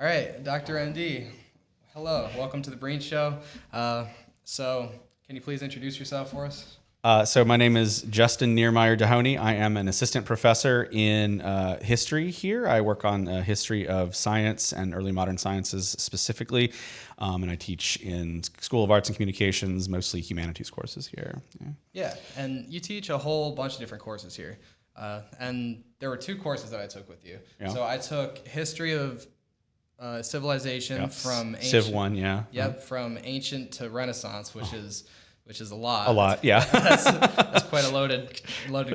All right, Dr. MD. Hello, welcome to the Breen Show. So, can you please introduce yourself for us? So my name is Justin Niermeier-Dohoney. I am an assistant professor in history here. I work on history of science and early modern sciences specifically, and I teach in School of Arts and Communications, mostly humanities courses here. Yeah. Yeah, and you teach a whole bunch of different courses here. And there were two courses that I took with you. Yeah. So I took history of civilization Yep. from Civ ancient. 1, yeah. Yep, from ancient to Renaissance, which is a lot. A lot, yeah. That's quite a loaded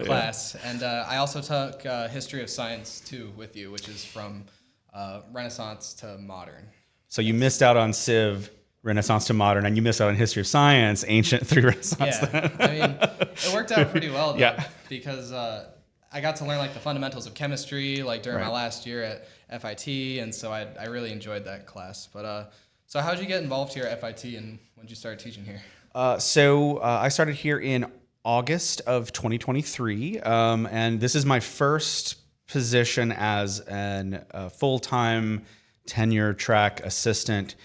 class. And I also took history of science too with you, which is from Renaissance to modern. So you missed out on Civ, Renaissance to modern, and you missed out on history of science, ancient through Renaissance. Yeah, I mean, it worked out pretty well though, Yeah. because I got to learn like the fundamentals of chemistry like during my Right. last year at FIT, and so I really enjoyed that class. But so how'd you get involved here at FIT, and when did you start teaching here? So I started here in August of 2023, and this is my first position as an full-time tenure track assistant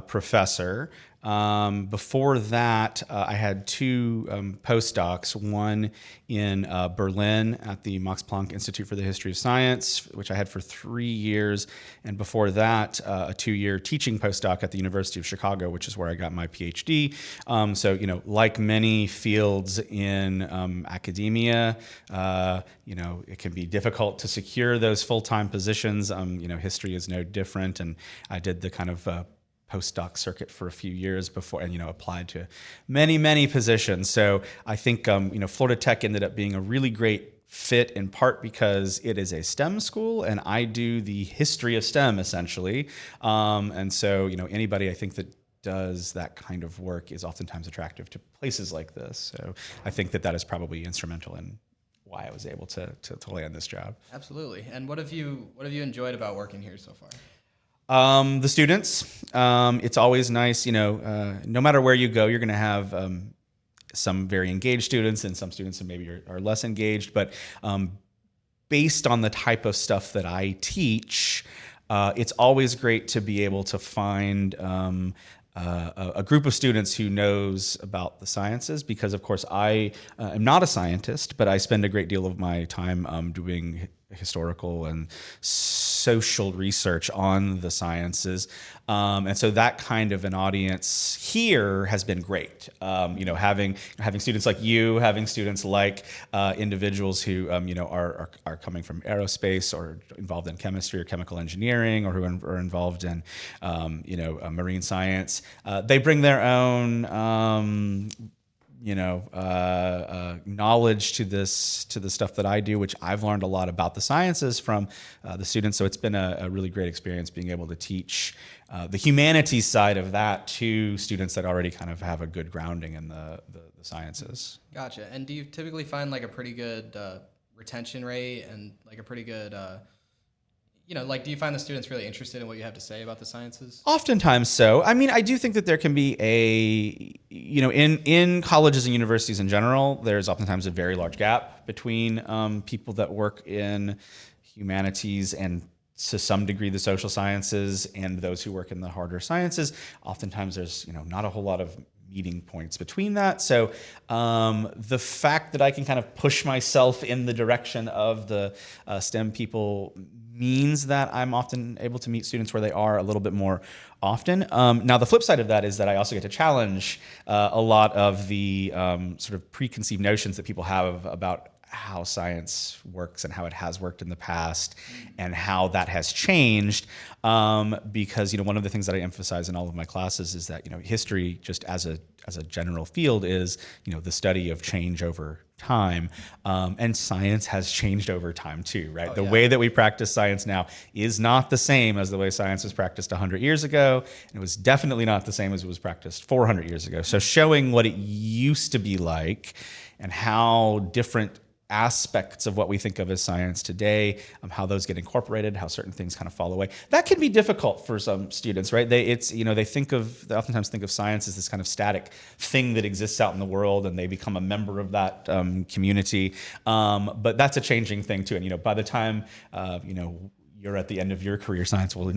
professor. Before that, I had two postdocs, one in Berlin at the Max Planck Institute for the History of Science, which I had for 3 years. And before that, a 2-year teaching postdoc at the University of Chicago, which is where I got my PhD. So, like many fields in academia, it can be difficult to secure those full-time positions. History is no different. And I did the kind of postdoc circuit for a few years before, and applied to many positions. So I think Florida Tech ended up being a really great fit, in part because it is a STEM school, and I do the history of STEM essentially. And so anybody I think that does that kind of work is oftentimes attractive to places like this. So I think that is probably instrumental in why I was able to land this job. Absolutely. And what have you enjoyed about working here so far? The students, it's always nice, no matter where you go, you're going to have some very engaged students and some students who maybe are less engaged. But based on the type of stuff that I teach, it's always great to be able to find a group of students who knows about the sciences, because of course I am not a scientist, but I spend a great deal of my time doing historical and social research on the sciences. And so that kind of an audience here has been great. Having students like you, having students like individuals who are coming from aerospace or involved in chemistry or chemical engineering, or who are involved in marine science. They bring their own knowledge to the stuff that I do, which I've learned a lot about the sciences from the students. So it's been a really great experience being able to teach the humanities side of that to students that already kind of have a good grounding in the sciences. Gotcha. And do you typically find like a pretty good retention rate and like a pretty good, do you find the students really interested in what you have to say about the sciences? Oftentimes so. I mean, I do think that there can be in colleges and universities in general, there's oftentimes a very large gap between people that work in humanities and to some degree the social sciences and those who work in the harder sciences. Oftentimes there's not a whole lot of meeting points between that. So the fact that I can kind of push myself in the direction of the STEM people means that I'm often able to meet students where they are a little bit more often. Now, the flip side of that is that I also get to challenge a lot of the sort of preconceived notions that people have about how science works and how it has worked in the past and how that has changed. Because one of the things that I emphasize in all of my classes is that history, just as a general field, is the study of change over time, and science has changed over time too, right? The way that we practice science now is not the same as the way science was practiced 100 years ago, and it was definitely not the same as it was practiced 400 years ago. So showing what it used to be like and how different aspects of what we think of as science today, how those get incorporated, how certain things kind of fall away. That can be difficult for some students, right? They oftentimes think of science as this kind of static thing that exists out in the world, and they become a member of that community. But that's a changing thing too. And by the time you're at the end of your career, science will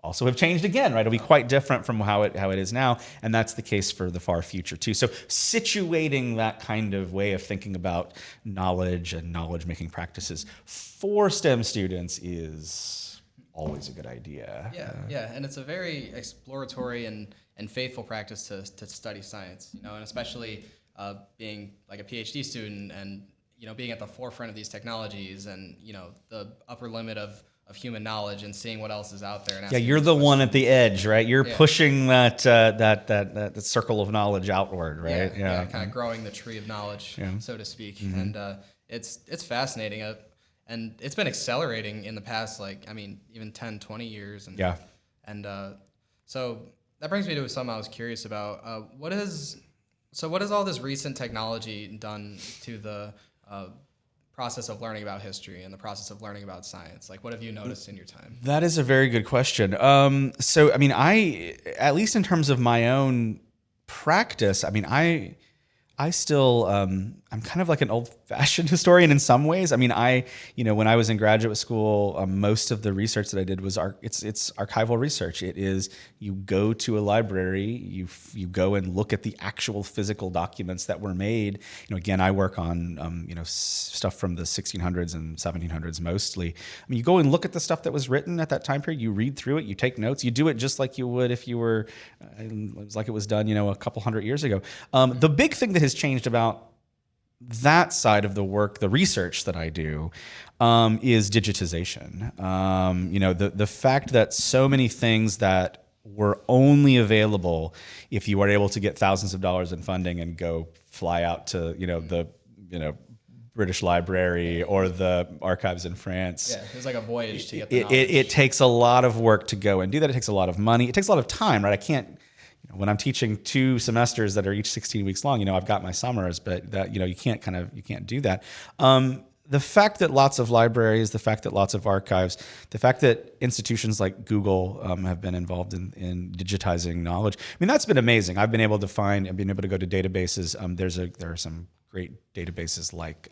also have changed again, right? It'll be quite different from how it is now, and that's the case for the far future too. So situating that kind of way of thinking about knowledge and knowledge-making practices for STEM students is always a good idea. Yeah, and it's a very exploratory and faithful practice to study science, and especially being like a PhD student and being at the forefront of these technologies and the upper limit of human knowledge and seeing what else is out there. And you're the one at the edge, right? You're pushing that circle of knowledge outward, right? Yeah, kind of growing the tree of knowledge, so to speak. And it's fascinating. And it's been accelerating in the past, even 10, 20 years. And so that brings me to something I was curious about. What has all this recent technology done to the process of learning about history and the process of learning about science? Like, what have you noticed in your time? That is a very good question. So, I at least in terms of my own practice, I still, I'm kind of like an old-fashioned historian in some ways. When I was in graduate school, most of the research that I did was it's archival research. It is you go to a library, you go and look at the actual physical documents that were made. Again, I work on stuff from the 1600s and 1700s mostly. You go and look at the stuff that was written at that time period. You read through it, you take notes, you do it just like you would if you were, it was like it was done, a couple hundred years ago. The big thing that has changed about that side of the work, the research that I do, is digitization. The fact that so many things that were only available if you were able to get thousands of dollars in funding and go fly out to the British Library or the archives in France. Yeah, it was like a voyage to get the knowledge. It takes a lot of work to go and do that. It takes a lot of money. It takes a lot of time, right? I can't. When I'm teaching 2 semesters that are each 16 weeks long, I've got my summers, but that you can't do that. The fact that lots of libraries, the fact that lots of archives, the fact that institutions like Google have been involved in digitizing knowledge, that's been amazing. I've been able to go to databases. There are some great databases like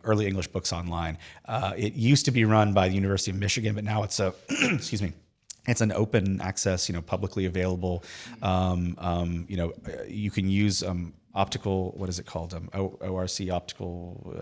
Early English Books Online. It used to be run by the University of Michigan, but now it's excuse me. It's an open access, publicly available. You can use optical. What is it called? ORC optical,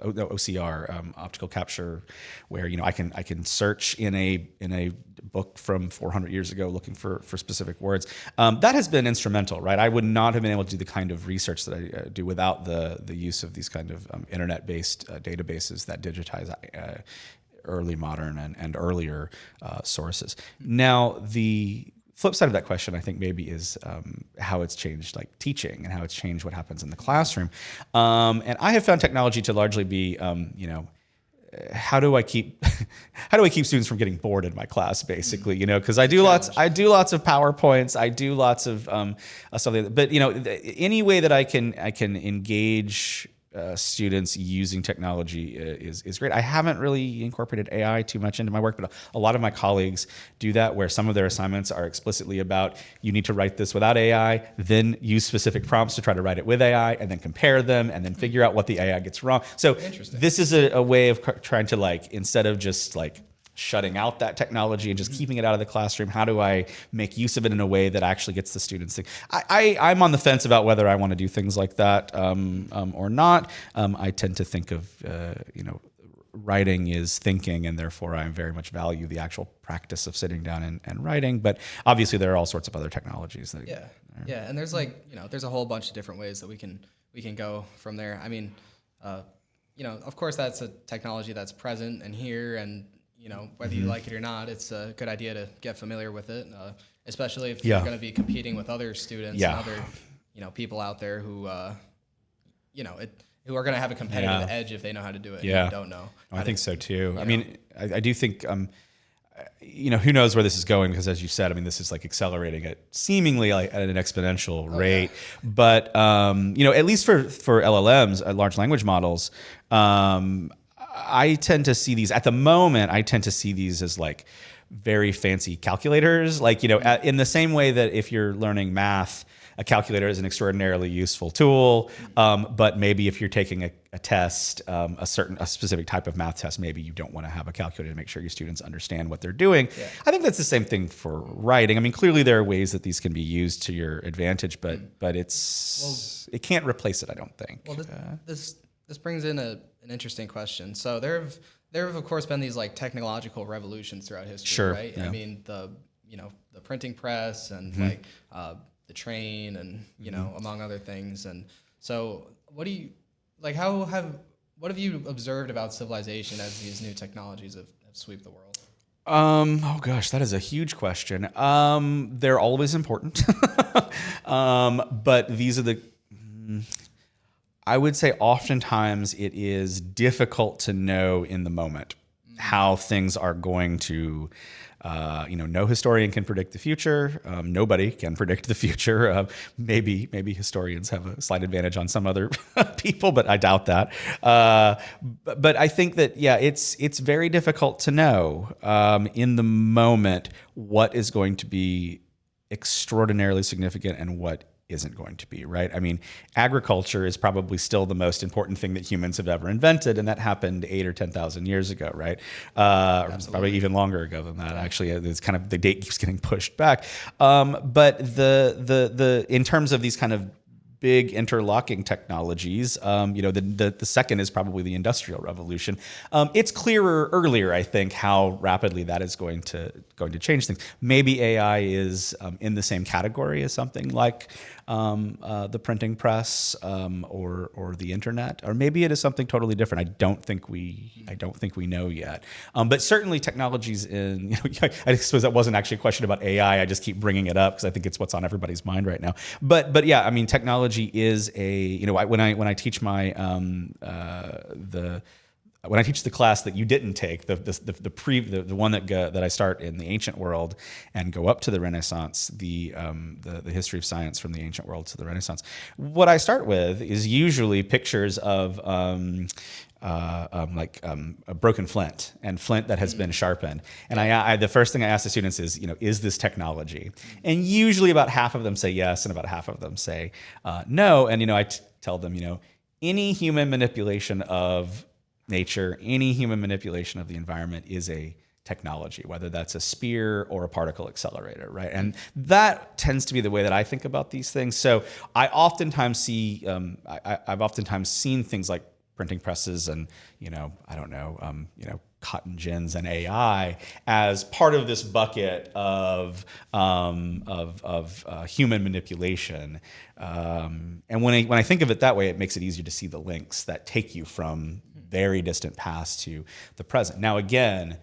OCR optical capture, where I can search in a book from 400 years ago looking for specific words. That has been instrumental, right? I would not have been able to do the kind of research that I do without the use of these kind of internet-based databases that digitize early modern and earlier sources. Now, the flip side of that question, I think maybe is how it's changed like teaching and how it's changed what happens in the classroom. And I have found technology to largely be, how do I keep students from getting bored in my class, basically, because I do lots of PowerPoints, I do lots of stuff like that. But any way that I can engage students using technology is great. I haven't really incorporated AI too much into my work, but a lot of my colleagues do that, where some of their assignments are explicitly about, you need to write this without AI, then use specific prompts to try to write it with AI, and then compare them, and then figure out what the AI gets wrong. So this is a way of trying to, instead of just shutting out that technology and just keeping it out of the classroom, how do I make use of it in a way that actually gets the students thinking? I'm on the fence about whether I want to do things like that or not. I tend to think of, writing is thinking, and therefore I very much value the actual practice of sitting down and writing. But obviously there are all sorts of other technologies. And there's there's a whole bunch of different ways that we can go from there. Of course that's a technology that's present and here, and whether you like it or not, it's a good idea to get familiar with it, especially if you're going to be competing with other students and other, people out there who, who are going to have a competitive edge if they know how to do it and you don't know. I think so too. I do think, who knows where this is going, because as you said, this is accelerating at seemingly at an exponential rate. Yeah. But, at least for LLMs, large language models, I tend to see these at the moment. I tend to see these as very fancy calculators, in the same way that if you're learning math, a calculator is an extraordinarily useful tool, but maybe if you're taking a test, a specific type of math test, maybe you don't want to have a calculator to make sure your students understand what they're doing. Yeah. I think that's the same thing for writing. I mean, clearly there are ways that these can be used to your advantage, but it can't replace it, I don't think. Well, this brings in an interesting question. So there have of course been these like technological revolutions throughout history, sure, right? Yeah. I mean, the printing press and like the train and among other things. And so what have you observed about civilization as these new technologies have swept the world? Oh gosh, that is a huge question. They're always important, but these are I would say oftentimes it is difficult to know in the moment how things are going to. No historian can predict the future. Nobody can predict the future. Maybe historians have a slight advantage on some other people, but I doubt that. But I think that, it's very difficult to know in the moment what is going to be extraordinarily significant and what isn't going to be, right? I mean, agriculture is probably still the most important thing that humans have ever invented, and that happened 8,000 or 10,000 years ago, right? Probably even longer ago than that. Actually, it's kind of the date keeps getting pushed back. But the in terms of these kind of big interlocking technologies, the second is probably the Industrial Revolution. It's clearer earlier, I think, how rapidly that is going to change things. Maybe AI is in the same category as something like the printing press or the internet, or maybe it is something totally different. I don't think we know yet. But certainly technologies I suppose that wasn't actually a question about AI. I just keep bringing it up because I think it's what's on everybody's mind right now. But yeah, I mean, technology is when I teach my when I teach the class that you didn't take, the one that I start in the ancient world and go up to the Renaissance, the history of science from the ancient world to the Renaissance, what I start with is usually pictures of a broken flint and flint that has been sharpened. And I the first thing I ask the students is this technology? And usually about half of them say yes, and about half of them say no. And I tell them any human manipulation of nature, any human manipulation of the environment is a technology, whether that's a spear or a particle accelerator, right? And that tends to be the way that I think about these things. So I oftentimes see, I've oftentimes seen things like printing presses and, cotton gins and AI as part of this bucket of human manipulation. And when I think of it that way, it makes it easier to see the links that take you from very distant past to the present. Now, again,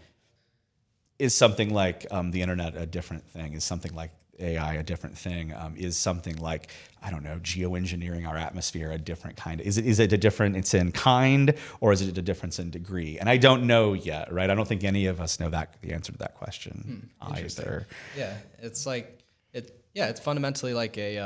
is something like the internet a different thing? Is something like AI a different thing? Is something like, geoengineering our atmosphere a different kind? Is it a difference in kind, or is it a difference in degree? And I don't know yet, right? I don't think any of us know the answer to that question either. Yeah, it's it's fundamentally like a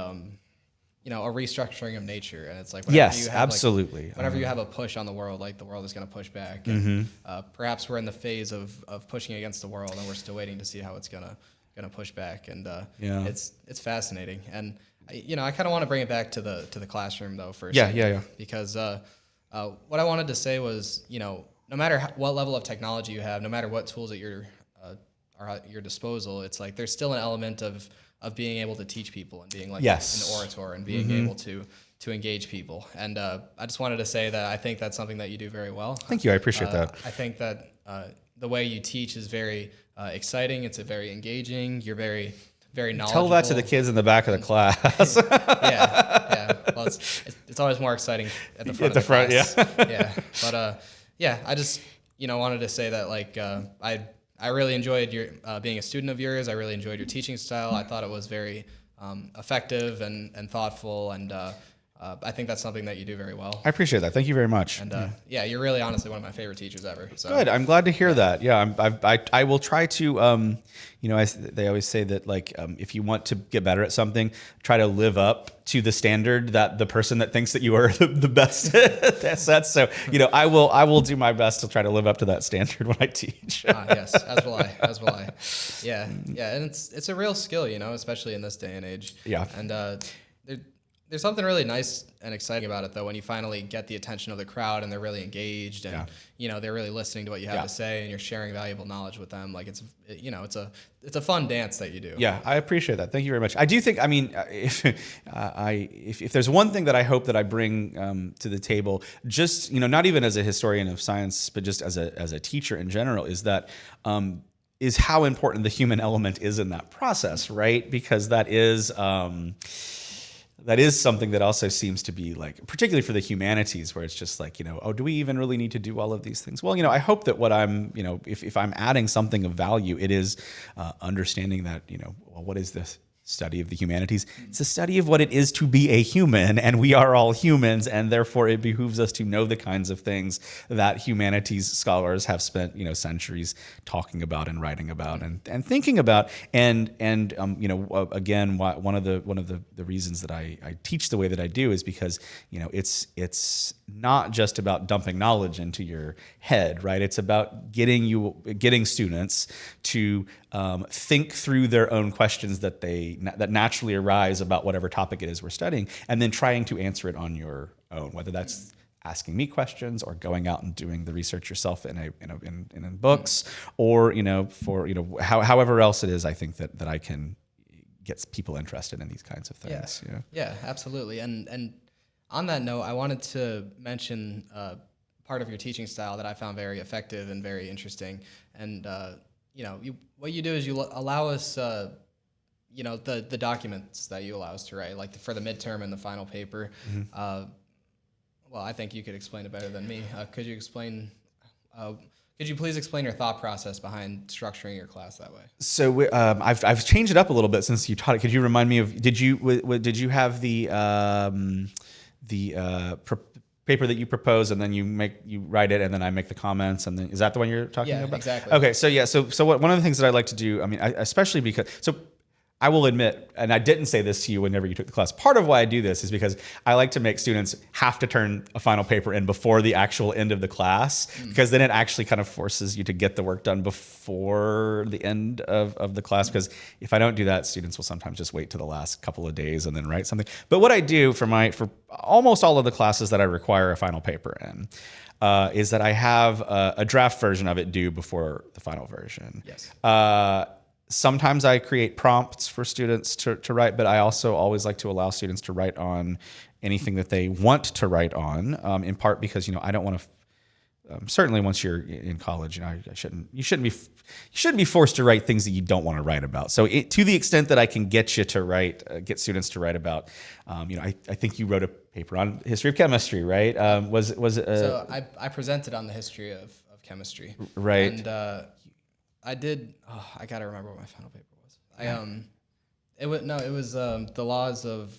restructuring of nature, and it's like absolutely. Whenever you have a push on the world, like the world is going to push back, and perhaps we're in the phase of pushing against the world, and we're still waiting to see how it's gonna push back, and it's fascinating, and I kind of want to bring it back to the classroom though for a second, because what I wanted to say was no matter what level of technology you have, no matter what tools at are at your disposal, it's like there's still an element of being able to teach people and being like an orator and being able to engage people. And I just wanted to say that I think that's something that you do very well. Thank you. I appreciate that. I think that the way you teach is very exciting. It's very engaging. You're very, very knowledgeable. Tell that to the kids in the back of the class. Yeah. Well, it's always more exciting at the front. Class. Yeah. But I just wanted to say that I really enjoyed your being a student of yours. I really enjoyed your teaching style. I thought it was very effective and thoughtful, and I think that's something that you do very well. I appreciate that. Thank you very much. And you're really honestly one of my favorite teachers ever. So. Good. I'm glad to hear that. Yeah, I will try to. They always say that if you want to get better at something, try to live up to the standard that the person that thinks that you are the best sets. So I will do my best to try to live up to that standard when I teach. Yes, as will I. Yeah, and it's a real skill, especially in this day and age. Yeah. And there's something really nice and exciting about it, though, when you finally get the attention of the crowd and they're really engaged and they're really listening to what you have to say and you're sharing valuable knowledge with them. Like it's a fun dance that you do. Yeah, I appreciate that. Thank you very much. I do think, I mean, if there's one thing that I hope that I bring to the table, just not even as a historian of science, but just as a teacher in general, is that. Is how important the human element is in that process, right? Because that is something that also seems to be like, particularly for the humanities, where it's just like, oh, do we even really need to do all of these things? Well, I hope that what I'm, if I'm adding something of value, it is understanding that, well, what is this? Study of the humanities. It's a study of what it is to be a human, and we are all humans, and therefore it behooves us to know the kinds of things that humanities scholars have spent centuries talking about and writing about and thinking about. And again, one of the reasons that I teach the way that I do is because it's not just about dumping knowledge into your head, right? It's about getting students to think through their own questions that naturally arise about whatever topic it is we're studying, and then trying to answer it on your own, whether that's asking me questions or going out and doing the research yourself in books, or for however else it is. I think that I can get people interested in these kinds of things. Yeah, absolutely. And on that note, I wanted to mention part of your teaching style that I found very effective and very interesting. And what you do is you allow us, the documents that you allow us to write, like for the midterm and the final paper. Mm-hmm. Well, I think you could explain it better than me. Could you please explain your thought process behind structuring your class that way? So I've changed it up a little bit since you taught it. Could you remind me of? Did you have the paper that you propose, and then you write it, and then I make the comments, and then is that the one you're talking about? Yeah, exactly. Okay, so one of the things that I like to do, especially because I will admit, and I didn't say this to you whenever you took the class, part of why I do this is because I like to make students have to turn a final paper in before the actual end of the class, because then it actually kind of forces you to get the work done before the end of the class, because if I don't do that, students will sometimes just wait to the last couple of days and then write something. But what I do for almost all of the classes that I require a final paper in, is that I have a draft version of it due before the final version. Yes. Sometimes I create prompts for students to write, but I also always like to allow students to write on anything that they want to write on, in part because, I don't want to, certainly once you're in college, you shouldn't be forced to write things that you don't want to write about. So to the extent that I can get you to get students to write about, I think you wrote a paper on history of chemistry, right? So I presented on the history of chemistry. Right. And, I did. Oh, I gotta remember what my final paper was. It was the laws of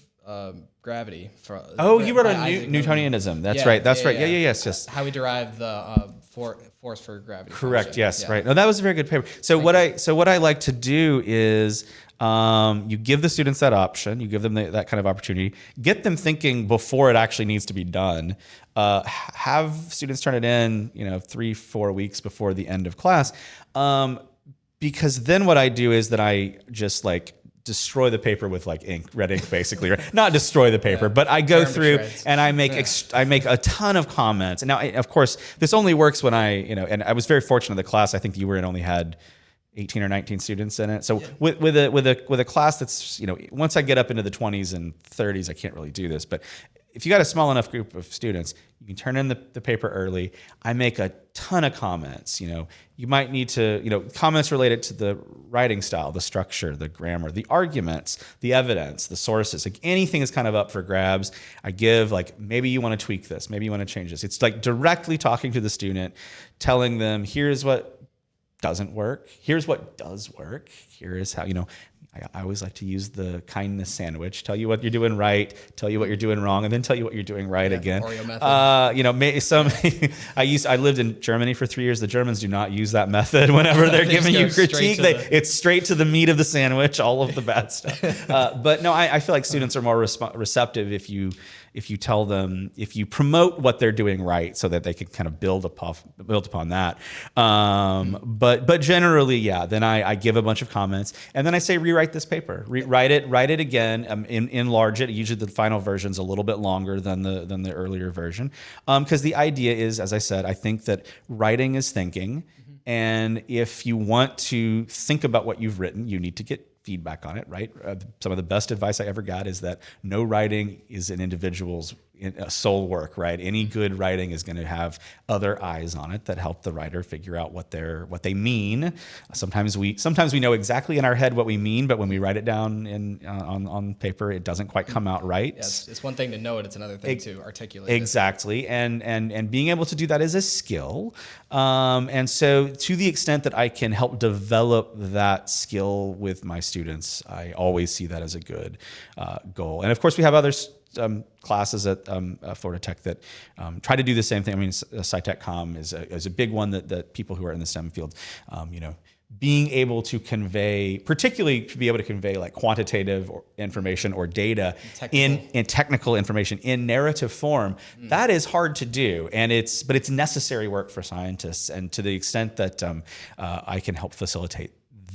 gravity. You wrote on Newtonianism. That's right. That's right. Yeah. Yes. How we derive the force for gravity. Correct. Function. Yes. Yeah. Right. No, that was a very good paper. So what I like to do is you give the students that option. You give them that kind of opportunity. Get them thinking before it actually needs to be done. Have students turn it in, 3-4 weeks before the end of class. Because then what I do is that I just destroy the paper with red ink, basically. Right? Not destroy the paper, but I go through and I make a ton of comments. And now, of course, this only works when and I was very fortunate in the class. I think you were in only had 18 or 19 students in it. So with a class that's, once I get up into the 20s and 30s, I can't really do this. But if you got a small enough group of students, you can turn in the paper early. I make a ton of comments. You might need to, comments related to the writing style, the structure, the grammar, the arguments, the evidence, the sources, anything is kind of up for grabs. I give maybe you want to tweak this, maybe you want to change this. It's directly talking to the student, telling them, here's what doesn't work. Here's what does work. Here is how, I always like to use the kindness sandwich. Tell you what you're doing right, tell you what you're doing wrong, and then tell you what you're doing right again. Oreo method. I lived in Germany for 3 years. The Germans do not use that method whenever they're giving you critique. It's straight to the meat of the sandwich, all of the bad stuff. But no, I feel like students are more receptive if if you tell them, if you promote what they're doing right so that they can kind of build upon that. But generally, yeah, then I give a bunch of comments and then I say, rewrite this paper, write it again, enlarge it. Usually the final version's a little bit longer than the earlier version. Because the idea is, as I said, I think that writing is thinking. And if you want to think about what you've written, you need to get feedback on it, right? Some of the best advice I ever got is that no writing is an individual's sole work, right? Any good writing is going to have other eyes on it that help the writer figure out what they mean. Sometimes we know exactly in our head what we mean, but when we write it down on paper, it doesn't quite come out right. Yeah, it's one thing to know it; it's another thing to articulate exactly. And being able to do that is a skill. And so, to the extent that I can help develop that skill with my students, I always see that as a good goal. And of course, we have others. Classes at Florida Tech that try to do the same thing. I mean, SciTech.com is a big one that people who are in the STEM field, being able to convey, particularly to be able to convey like quantitative information or data in technical information in narrative form, that is hard to do. But it's necessary work for scientists. And to the extent that I can help facilitate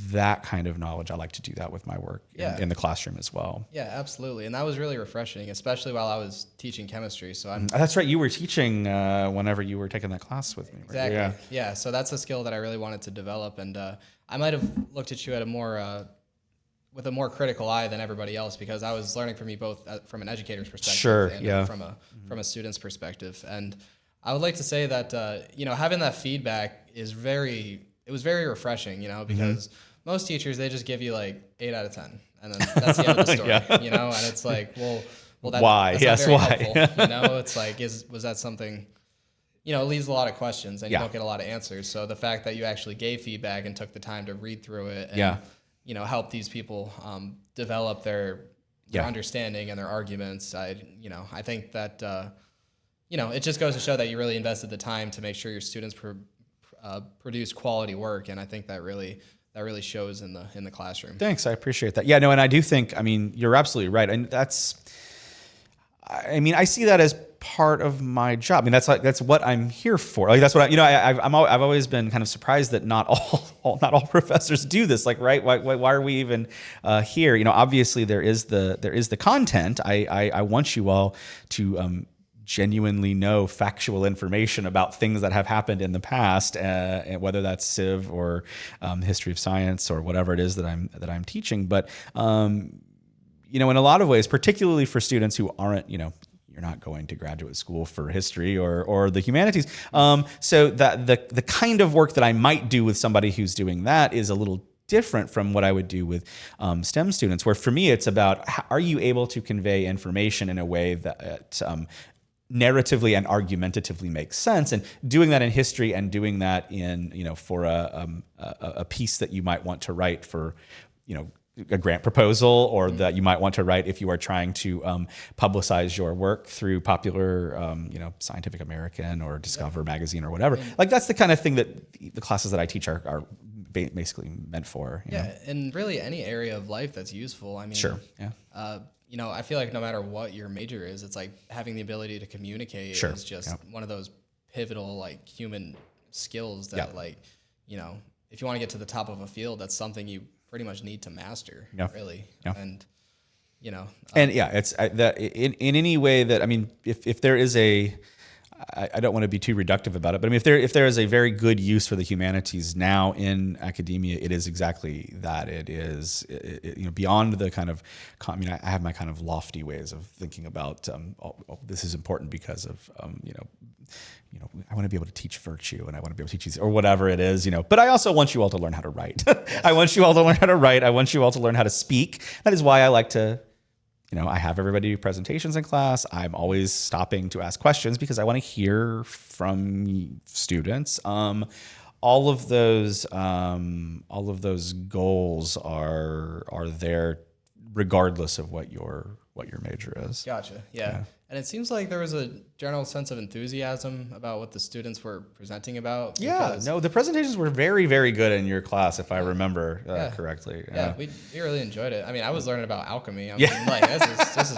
that kind of knowledge, I like to do that with my work in the classroom as well. Yeah, absolutely. And that was really refreshing, especially while I was teaching chemistry. So that's right. You were teaching whenever you were taking that class with me. Right? Exactly. Yeah. So that's a skill that I really wanted to develop. And I might have looked at you at with a more critical eye than everybody else, because I was learning from you both from an educator's perspective and from a student's perspective. And I would like to say that, having that feedback was very refreshing, because most teachers, they just give you like 8 out of 10, and then that's the end of the story, and it's like, well, why? That's not very helpful, It's like, was that something, it leaves a lot of questions and you don't get a lot of answers. So the fact that you actually gave feedback and took the time to read through it and, help these people develop their understanding and their arguments, I think that, it just goes to show that you really invested the time to make sure your students produce quality work, and I think that really shows in the classroom. Thanks, I appreciate that. Yeah, no, and I do think, you're absolutely right, and I see that as part of my job. That's what I'm here for. Like that's what I've always been kind of surprised that not all professors do this. Like, right? Why are we even here? Obviously there is the content. I want you all to genuinely know factual information about things that have happened in the past, whether that's Civ or history of science or whatever it is that I'm teaching. But in a lot of ways, particularly for students who aren't, you're not going to graduate school for history or the humanities. So that the kind of work that I might do with somebody who's doing that is a little different from what I would do with STEM students, where for me it's about, are you able to convey information in a way that narratively and argumentatively makes sense, and doing that in history and doing that in for a piece that you might want to write for a grant proposal, or that you might want to write if you are trying to publicize your work through popular Scientific American or Discover magazine or whatever. Like that's the kind of thing that the classes that I teach are basically meant for. You know? And really any area of life that's useful. Sure. Yeah. I feel like no matter what your major is, it's like having the ability to communicate is just one of those pivotal like human skills that if you want to get to the top of a field, that's something you pretty much need to master, really. Yeah. And it's that in any way that if there is I don't want to be too reductive about it, but if there is a very good use for the humanities now in academia, it is exactly that. It is beyond the kind of I have my kind of lofty ways of thinking about this is important because of I want to be able to teach virtue, and I want to be able to teach these or whatever it is, But I also want you all to learn how to write. I want you all to learn how to write. I want you all to learn how to speak. That is why I like to. I have everybody do presentations in class. I'm always stopping to ask questions because I want to hear from students. All of those goals are there regardless of what your major is. Gotcha. Yeah. And it seems like there was a general sense of enthusiasm about what the students were presenting about. Yeah, no, the presentations were very, very good in your class, if I remember correctly. Yeah, we really enjoyed it. I mean, I was learning about alchemy. I was like, this is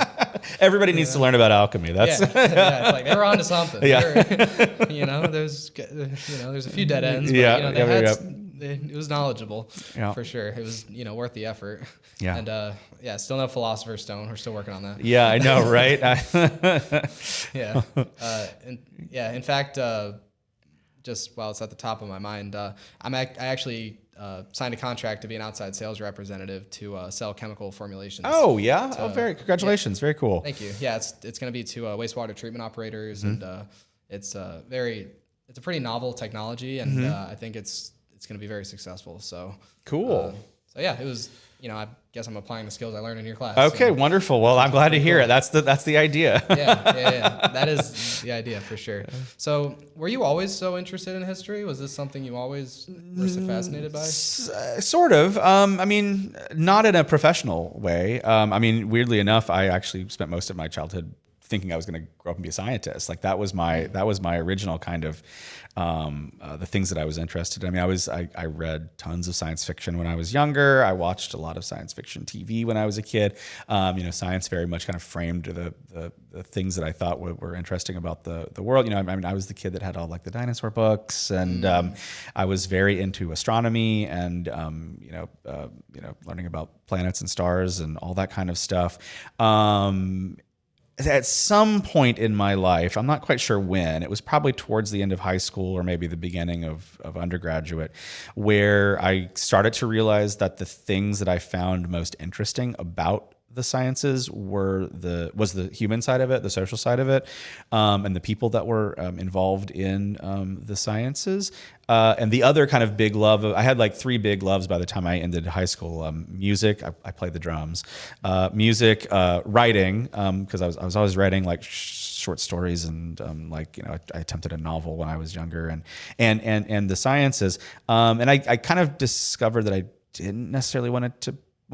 everybody needs to learn about alchemy. That's it's like they were onto something. Yeah. There's a few dead ends, but it was knowledgeable for sure. It was worth the effort. Yeah. And still no philosopher's stone. We're still working on that. Yeah, I know, right? In fact, just while it's at the top of my mind, I actually signed a contract to be an outside sales representative to sell chemical formulations. Oh yeah! Congratulations! Very cool. Thank you. Yeah, it's going to be to wastewater treatment operators, and it's a pretty novel technology, and I think it's going to be very successful. So cool. It was. I guess I'm applying the skills I learned in your class. Okay, wonderful. Well, I'm glad to hear it. That's the idea. Yeah. That is the idea for sure. So, were you always so interested in history? Was this something you always were so fascinated by? Sort of. I mean, not in a professional way. Weirdly enough, I actually spent most of my childhood thinking I was going to grow up and be a scientist. Like that was my original kind of the things that I was interested in. I mean, I read tons of science fiction when I was younger. I watched a lot of science fiction TV when I was a kid. Science very much kind of framed the things that I thought were interesting about the world. I was the kid that had all like the dinosaur books, and I was very into astronomy and learning about planets and stars and all that kind of stuff. At some point in my life, I'm not quite sure when, it was probably towards the end of high school or maybe the beginning of undergraduate, where I started to realize that the things that I found most interesting about the sciences was the human side of it, the social side of it, and the people that were involved in the sciences. And the other kind of big love, I had like 3 big loves by the time I ended high school. Music, I played the drums. Music, writing, because I was always writing like short stories and I attempted a novel when I was younger, and the sciences. And I kind of discovered that I didn't necessarily want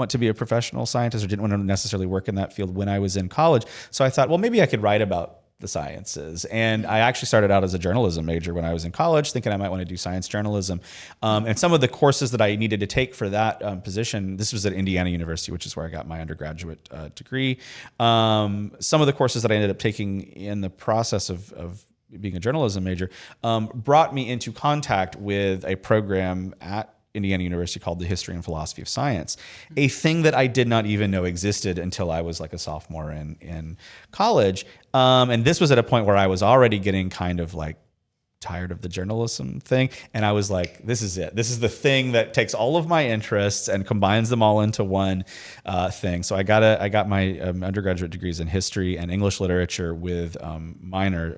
to be a professional scientist, or didn't want to necessarily work in that field when I was in college. So I thought, well, maybe I could write about the sciences. And I actually started out as a journalism major when I was in college, thinking I might want to do science journalism. And some of the courses that I needed to take for that position, this was at Indiana University, which is where I got my undergraduate degree. Some of the courses that I ended up taking in the process of being a journalism major brought me into contact with a program at Indiana University called the History and Philosophy of Science, a thing that I did not even know existed until I was like a sophomore in college. And this was at a point where I was already getting kind of like tired of the journalism thing. And I was like, this is it. This is the thing that takes all of my interests and combines them all into one thing. So I got my undergraduate degrees in history and English literature with a minor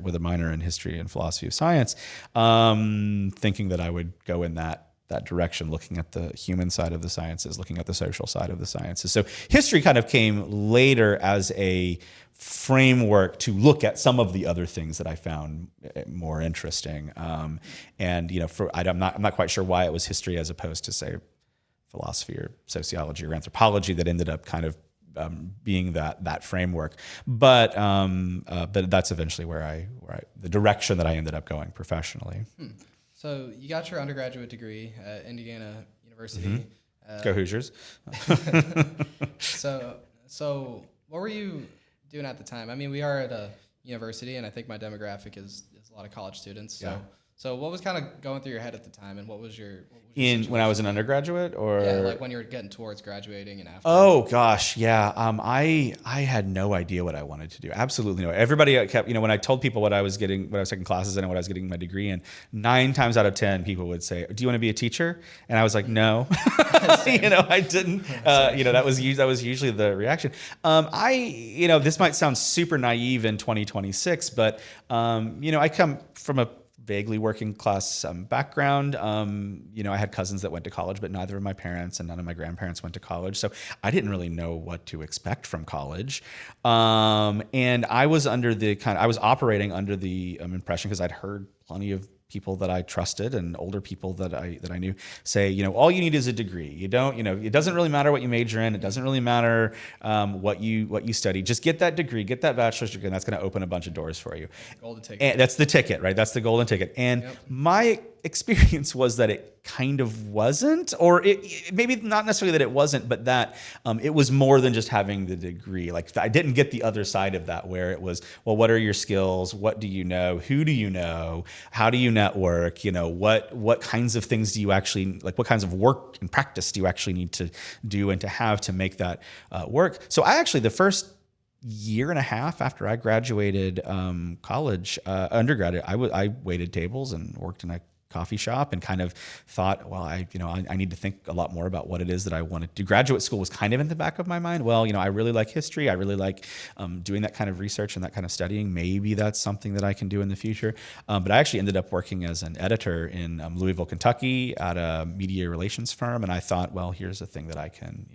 in history and philosophy of science, thinking that I would go in that direction, looking at the human side of the sciences, looking at the social side of the sciences. So history kind of came later as a framework to look at some of the other things that I found more interesting. I'm not quite sure why it was history as opposed to, say, philosophy or sociology or anthropology that ended up kind of being that framework. But that's eventually where the direction that I ended up going professionally. So you got your undergraduate degree at Indiana University. Go Hoosiers. So what were you doing at the time? I mean, we are at a university, and I think my demographic is a lot of college students. So, So what was kind of going through your head at the time, and what was your when I was an undergraduate, or like when you were getting towards graduating and after? Oh gosh, yeah. I had no idea what I wanted to do. Absolutely no. Everybody kept, when I told people what I was taking classes in and what I was getting my degree in, 9 times out of 10 people would say, "Do you want to be a teacher?" And I was like, "No." I didn't. That was usually the reaction. This might sound super naive in 2026, but I come from a vaguely working class background. I had cousins that went to college, but neither of my parents and none of my grandparents went to college. So I didn't really know what to expect from college. And I was operating under the impression, because I'd heard plenty of people that I trusted and older people that I knew say, all you need is a degree. You don't, it doesn't really matter what you major in. It doesn't really matter what you study. Just get that degree, get that bachelor's degree, and that's going to open a bunch of doors for you. Golden ticket. And that's the ticket, right? That's the golden ticket. And my experience was that it kind of wasn't, or it maybe not necessarily that it wasn't, but that it was more than just having the degree. Like I didn't get the other side of that, where it was, well, what are your skills? What do you know? Who do you know? How do you network? What kinds of things do you actually, like what kinds of work and practice do you actually need to do and to have to make that work? So I actually, the first year and a half after I graduated college, undergraduate, I waited tables and worked in a coffee shop and kind of thought, well, I need to think a lot more about what it is that I want to do. Graduate school was kind of in the back of my mind. Well, I really like history. I really like doing that kind of research and that kind of studying. Maybe that's something that I can do in the future. But I actually ended up working as an editor in Louisville, Kentucky at a media relations firm. And I thought, well, here's a thing that I can,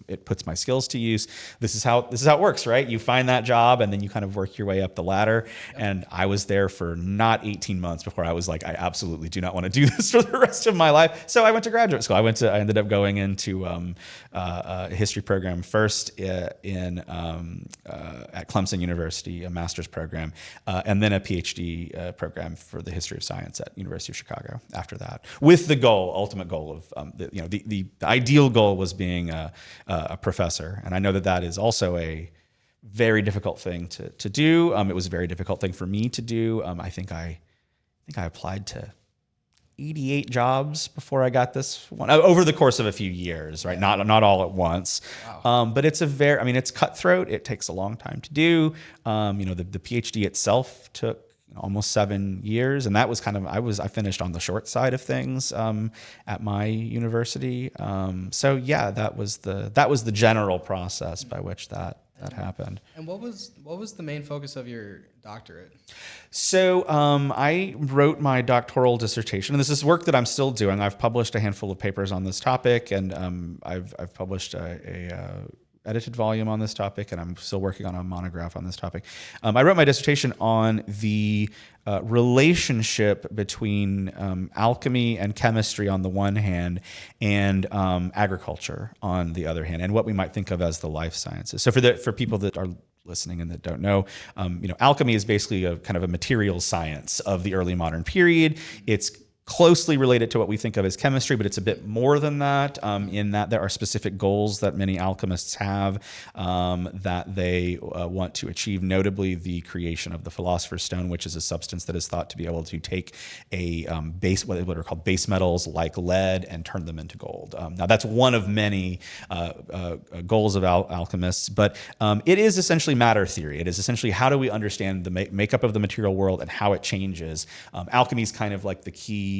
it puts my skills to use. This is how it works, right? You find that job and then you kind of work your way up the ladder. Yep. And I was there for not 18 months before I was like, I absolutely do not want to do this for the rest of my life. So I went to graduate school. I ended up going into a history program first at Clemson University, a master's program, and then a PhD program for the history of science at University of Chicago after that, with the ultimate goal of, the ideal goal was being a professor. And I know that is also a very difficult thing to do. It was a very difficult thing for me to do. I think I applied to 88 jobs before I got this one over the course of a few years, right? Not all at once. Wow. But it's it's cutthroat. It takes a long time to do. The PhD itself took almost 7 years, and that was I finished on the short side of things at my university. So yeah, that was the general process by which that happened. And what was the main focus of your doctorate? So I wrote my doctoral dissertation, and this is work that I'm still doing. I've published a handful of papers on this topic, and I've published a edited volume on this topic, and I'm still working on a monograph on this topic. I wrote my dissertation on the relationship between alchemy and chemistry on the one hand, and agriculture on the other hand, and what we might think of as the life sciences. So for people that are listening and that don't know, alchemy is basically a kind of a materials science of the early modern period. It's closely related to what we think of as chemistry, but it's a bit more than that, in that there are specific goals that many alchemists have that they want to achieve, notably the creation of the philosopher's stone, which is a substance that is thought to be able to take a what are called base metals like lead and turn them into gold. Now that's one of many goals of alchemists, but it is essentially matter theory. It is essentially how do we understand the makeup of the material world and how it changes. Alchemy is kind of like the key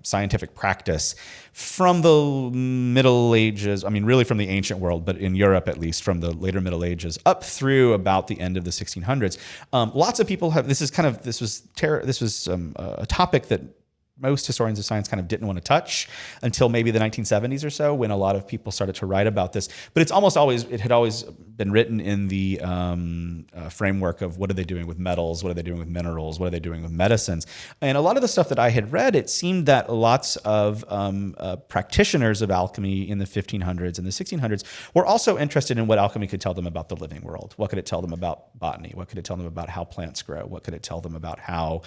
scientific practice from the Middle Ages. Really from the ancient world, but in Europe at least, from the later Middle Ages up through about the end of the 1600s. Lots of people have. This was a topic that most historians of science kind of didn't want to touch until maybe the 1970s or so, when a lot of people started to write about this. But it had always been written in the framework of what are they doing with metals, what are they doing with minerals, what are they doing with medicines. And a lot of the stuff that I had read, it seemed that lots of practitioners of alchemy in the 1500s and the 1600s were also interested in what alchemy could tell them about the living world. What could it tell them about botany? What could it tell them about how plants grow? What could it tell them about how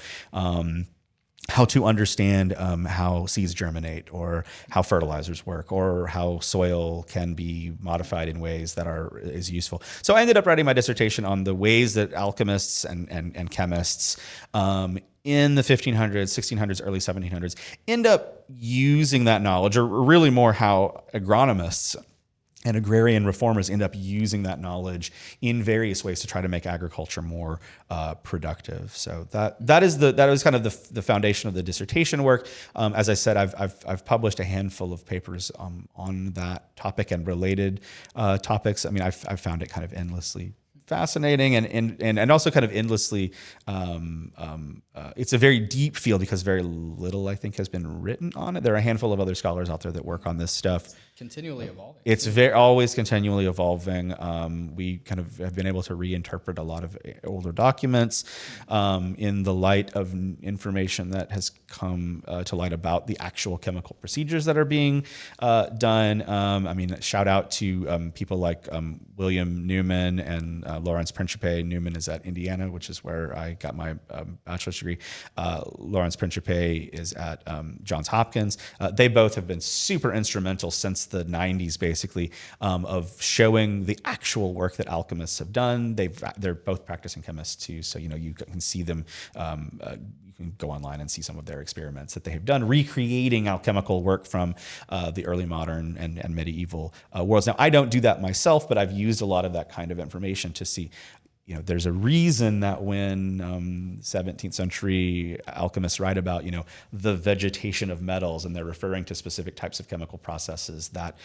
to understand how seeds germinate, or how fertilizers work, or how soil can be modified in ways that is useful. So I ended up writing my dissertation on the ways that alchemists and chemists in the 1500s, 1600s, early 1700s end up using that knowledge, or really more how agronomists and agrarian reformers end up using that knowledge in various ways to try to make agriculture more productive. So that was kind of the foundation of the dissertation work. As I said, I've published a handful of papers on that topic and related topics. I've found it kind of endlessly fascinating and also kind of endlessly. It's a very deep field because very little, I think, has been written on it. There are a handful of other scholars out there that work on this stuff. continually evolving. It's always continually evolving. We kind of have been able to reinterpret a lot of older documents in the light of information that has come to light about the actual chemical procedures that are being done. I mean, shout out to people like William Newman and Lawrence Principe. Newman is at Indiana, which is where I got my bachelor's degree. Lawrence Principe is at Johns Hopkins. They both have been super instrumental since the 90s, basically, of showing the actual work that alchemists have done. They're both practicing chemists too, so you can see them. You can go online and see some of their experiments that they have done, recreating alchemical work from the early modern and medieval worlds. Now, I don't do that myself, but I've used a lot of that kind of information to see. There's a reason that when 17th century alchemists write about, the vegetation of metals, and they're referring to specific types of chemical processes that,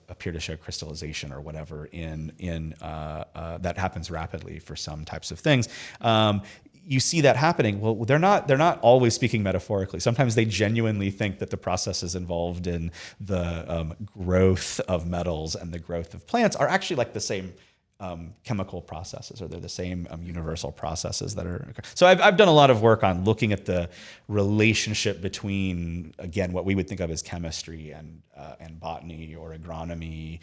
appear to show crystallization or whatever that happens rapidly for some types of things. You see that happening. Well, they're not always speaking metaphorically. Sometimes they genuinely think that the processes involved in the growth of metals and the growth of plants are actually like the same chemical processes, or they're the same universal processes that are. So I've done a lot of work on looking at the relationship between, again, what we would think of as chemistry and botany or agronomy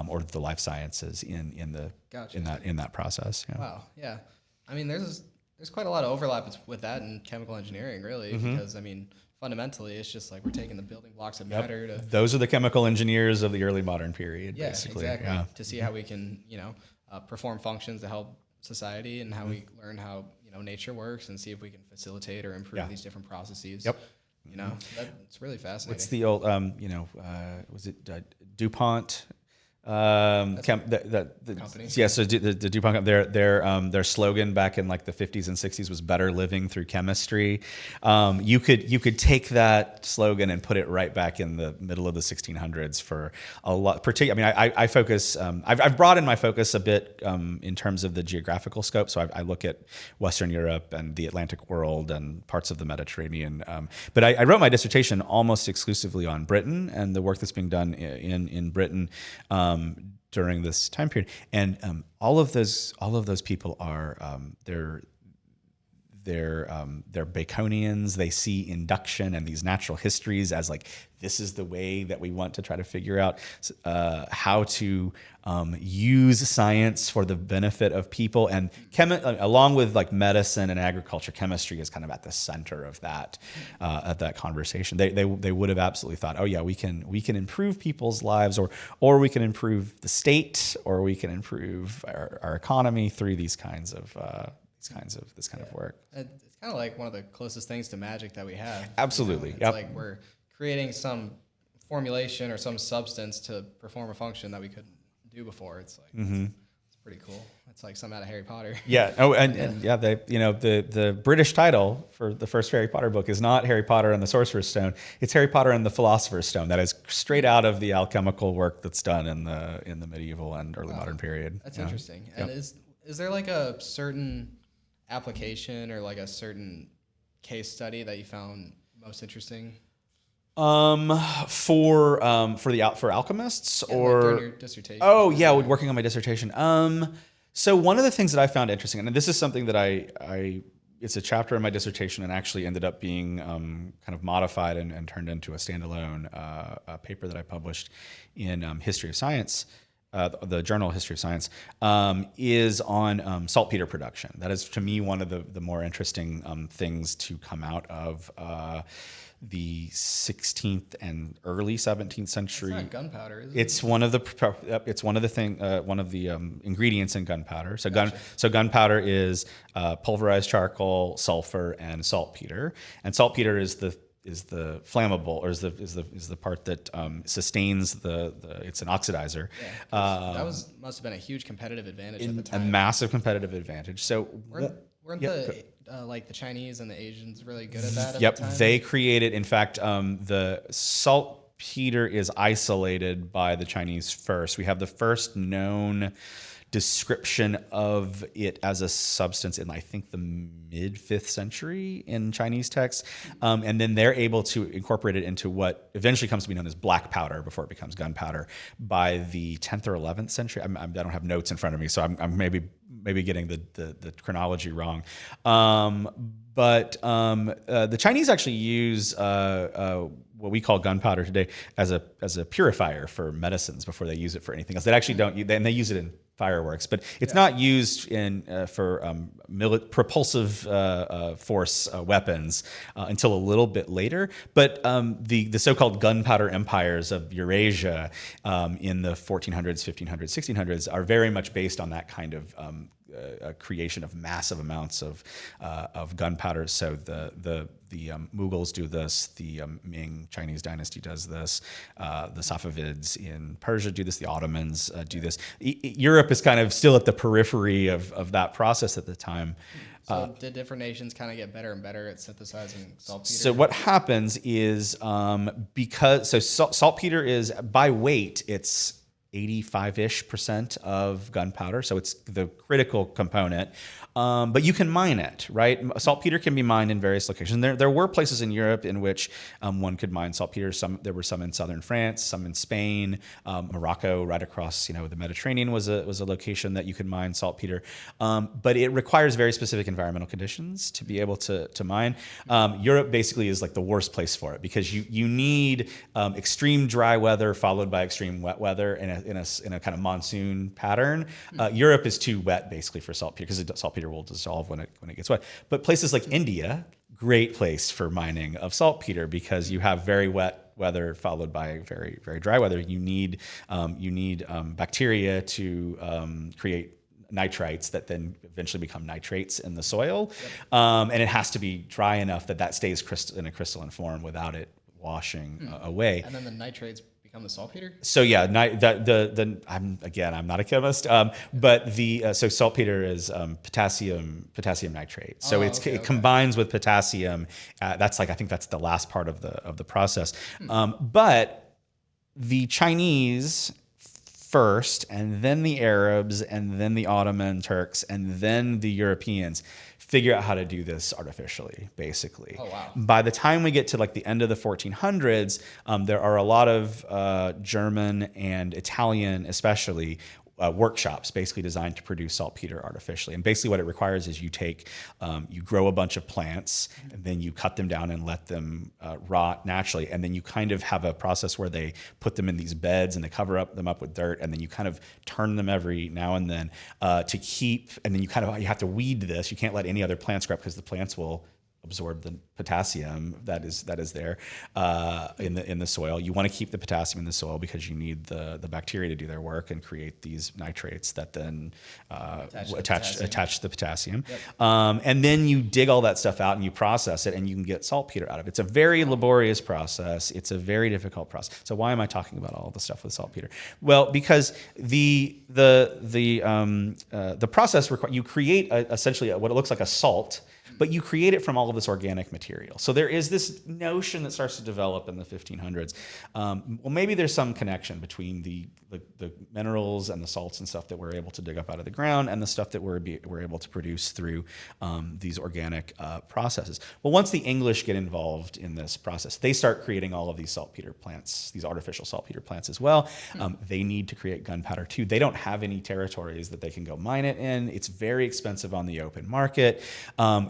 or the life sciences in that process. Yeah. Wow. Yeah. I mean, there's quite a lot of overlap with that in chemical engineering, really, because I mean, fundamentally, it's just like we're taking the building blocks of matter to. Those are the chemical engineers of the early modern period, yeah, basically. Exactly. Yeah. To see how we can, perform functions to help society, and how we learn how nature works, and see if we can facilitate or improve these different processes. Yep. That's really fascinating. What's the old was it DuPont? Company. Yeah, so the DuPont, their slogan back in like the 50s and 60s was "Better living through chemistry." You could take that slogan and put it right back in the middle of the 1600s for a lot. I focus. I've broadened my focus a bit in terms of the geographical scope. So I look at Western Europe and the Atlantic world and parts of the Mediterranean. But I wrote my dissertation almost exclusively on Britain and the work that's being done in Britain. During this time period, and all of those people are they're Baconians. They see induction and these natural histories as like, this is the way that we want to try to figure out how to use science for the benefit of people. And along with like medicine and agriculture, chemistry is kind of at the center of that conversation. They would have absolutely thought, oh yeah, we can improve people's lives, or we can improve the state, or we can improve our economy through this kind of work. It's kind of like one of the closest things to magic that we have. Absolutely. It's like we're creating some formulation or some substance to perform a function that we couldn't do before. It's like it's pretty cool. It's like something out of Harry Potter. Yeah. Oh, and the British title for the first Harry Potter book is not Harry Potter and the Sorcerer's Stone. It's Harry Potter and the Philosopher's Stone. That is straight out of the alchemical work that's done in the medieval and early modern period. That's interesting. And is there like a certain application or like a certain case study that you found most interesting? For alchemists, or during your dissertation? Oh yeah, working on my dissertation. So one of the things that I found interesting, and this is something that it's a chapter in my dissertation, and actually ended up being kind of modified and turned into a standalone paper that I published in History of Science. The journal History of Science, is on saltpeter production. That is, to me, one of the more interesting things to come out of the 16th and early 17th century. It's not gunpowder, is it? It's one of the ingredients in gunpowder. So gunpowder is pulverized charcoal, sulfur, and saltpeter. And saltpeter is the flammable, or is the part that sustains it's an oxidizer. Yeah, that must have been a huge competitive advantage at the time. A massive competitive advantage. So weren't the Chinese and the Asians really good at that? Yep, at the time? They created. In fact, the saltpeter is isolated by the Chinese first. We have the first known description of it as a substance in, I think, the mid 5th century in Chinese texts. And then they're able to incorporate it into what eventually comes to be known as black powder before it becomes gunpowder by the 10th or 11th century. I don't have notes in front of me, so I'm maybe getting the chronology wrong. But the Chinese actually use what we call gunpowder today as a purifier for medicines before they use it for anything else. They actually don't, and they use it in fireworks, but it's not used in for propulsive force weapons until a little bit later. But the so-called gunpowder empires of Eurasia in the 1400s, 1500s, 1600s are very much based on that kind of creation of massive amounts of gunpowder. So the Mughals do this, the Ming Chinese dynasty does this, the Safavids in Persia do this, the Ottomans do this. Europe is kind of still at the periphery of that process at the time. So did different nations kind of get better and better at synthesizing saltpeter? So what happens is saltpeter is, by weight, it's 85-ish% of gunpowder, so it's the critical component. But you can mine it, right? Saltpeter can be mined in various locations. There were places in Europe in which one could mine saltpeter. There were some in southern France, some in Spain, Morocco, right across the Mediterranean was a location that you could mine saltpeter. But it requires very specific environmental conditions to be able to mine. Europe basically is like the worst place for it because you need extreme dry weather followed by extreme wet weather in a kind of monsoon pattern. Europe is too wet basically for saltpeter because saltpeter will dissolve when it gets wet. But places like India, great place for mining of saltpeter because you have very wet weather followed by very, very dry weather. You need bacteria to create nitrites that then eventually become nitrates in the soil. And it has to be dry enough that stays in a crystalline form without it washing away. And then the nitrates become the saltpeter? So yeah, I'm not a chemist, but so saltpeter is potassium nitrate. So it combines with potassium. I think that's the last part of the process. But the Chinese first, and then the Arabs, and then the Ottoman Turks, and then the Europeans figure out how to do this artificially, basically. Oh, wow. By the time we get to like the end of the 1400s, there are a lot of German and Italian, especially, workshops basically designed to produce saltpeter artificially. And basically what it requires is you grow a bunch of plants and then you cut them down and let them rot naturally. And then you kind of have a process where they put them in these beds and they cover them up with dirt. And then you kind of turn them every now and then to keep, and then you have to weed this. You can't let any other plants grow up because the plants will absorb the potassium that is there in the soil. You want to keep the potassium in the soil because you need the bacteria to do their work and create these nitrates that then attach the potassium. Yep. And then you dig all that stuff out and you process it and you can get saltpeter out of it. It's a very laborious process. It's a very difficult process. So why am I talking about all the stuff with saltpeter? Well, because the process you create essentially what it looks like a salt, but you create it from all of this organic material. So there is this notion that starts to develop in the 1500s. Well, maybe there's some connection between the minerals and the salts and stuff that we're able to dig up out of the ground and the stuff that we're able to produce through these organic processes. Well, once the English get involved in this process, they start creating all of these saltpeter plants, these artificial saltpeter plants as well. They need to create gunpowder too. They don't have any territories that they can go mine it in. It's very expensive on the open market.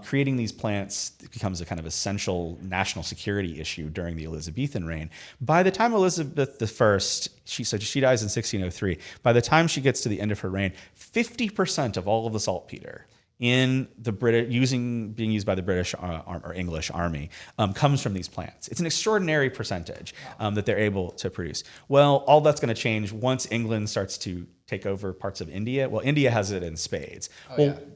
Creating these plants becomes a kind of essential national security issue during the Elizabethan reign. By the time Elizabeth I, she dies in 1603. By the time she gets to the end of her reign, 50% of all of the saltpeter in the being used by the British or English army comes from these plants. It's an extraordinary percentage that they're able to produce. Well, all that's going to change once England starts to take over parts of India. Well, India has it in spades.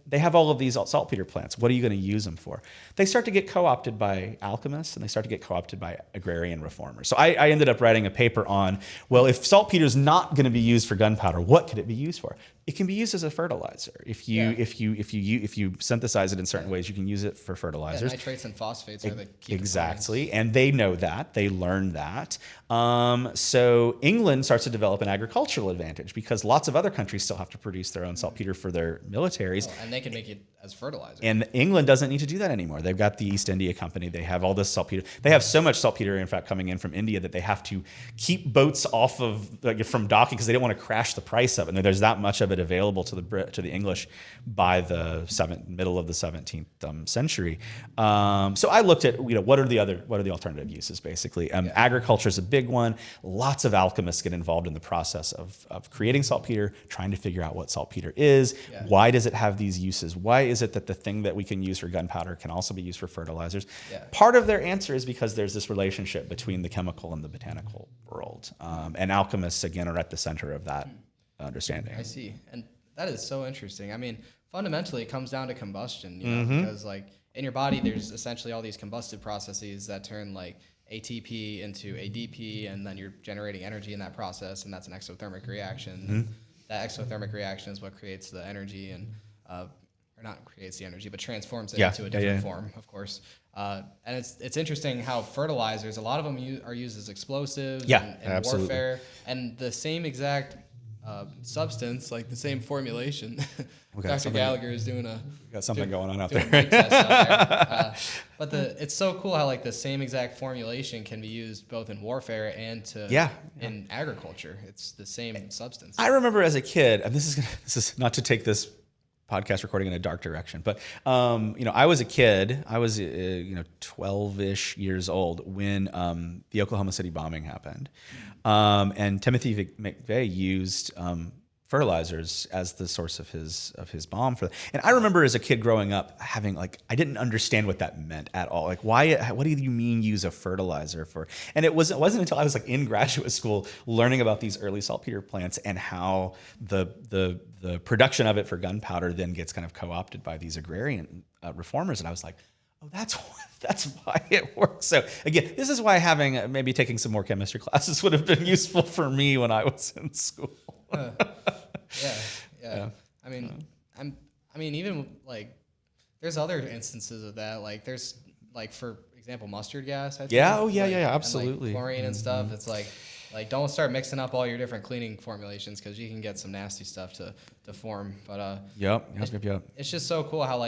They have all of these saltpeter plants. What are you going to use them for? They start to get co-opted by alchemists and they start to get co-opted by agrarian reformers. So I ended up writing a paper on, well, if saltpeter is not going to be used for gunpowder, what could it be used for? It can be used as a fertilizer. If you synthesize it in certain ways, you can use it for fertilizers. Yeah, nitrates and phosphates are the key Exactly, and they know that. They learn that. So England starts to develop an agricultural advantage because lots of other countries still have to produce their own saltpeter for their militaries. And they can make it as fertilizer. And England doesn't need to do that anymore. They've got the East India Company. They have all this saltpeter. They have so much saltpeter, in fact, coming in from India that they have to keep boats off of from docking because they don't want to crash the price of it. And there's that much of it available to the English by the middle of the 17th century. So I looked at what are the alternative uses basically. Agriculture is a big one. Lots of alchemists get involved in the process of creating saltpeter, trying to figure out what saltpeter is. Yeah. Why does it have these uses? Why is it that the thing that we can use for gunpowder can also be used for fertilizers? Yeah. Part of their answer is because there's this relationship between the chemical and the botanical world. And alchemists, again, are at the center of that understanding. I see. And that is so interesting. I mean, fundamentally, it comes down to combustion, because like in your body, there's essentially all these combustive processes that turn like ATP into ADP, and then you're generating energy in that process, and that's an exothermic reaction. That exothermic reaction is what creates the energy and or not creates the energy, but transforms it into a different form, of course. And it's interesting how fertilizers, a lot of them are used as explosives and warfare, and the same exact substance, like the same formulation. Dr. Gallagher is doing going on out there. But it's so cool how like the same exact formulation can be used both in warfare and in agriculture. It's the same substance. I remember as a kid, and this is not to take this podcast recording in a dark direction, but I was a kid. I was 12-ish years old when the Oklahoma City bombing happened, and Timothy McVeigh used fertilizers as the source of his bomb for that. And I remember as a kid growing up having I didn't understand what that meant at all. Like what do you mean use a fertilizer for? And it wasn't until I was in graduate school learning about these early saltpeter plants and how the production of it for gunpowder then gets kind of co-opted by these agrarian reformers, and I was like, oh, that's why it works. So again, this is why maybe taking some more chemistry classes would have been useful for me when I was in school. Yeah. I mean, even there's other instances of that. Like there's for example, mustard gas. I think. Absolutely. And chlorine and stuff. It's like don't start mixing up all your different cleaning formulations because you can get some nasty stuff to form. But it's just so cool how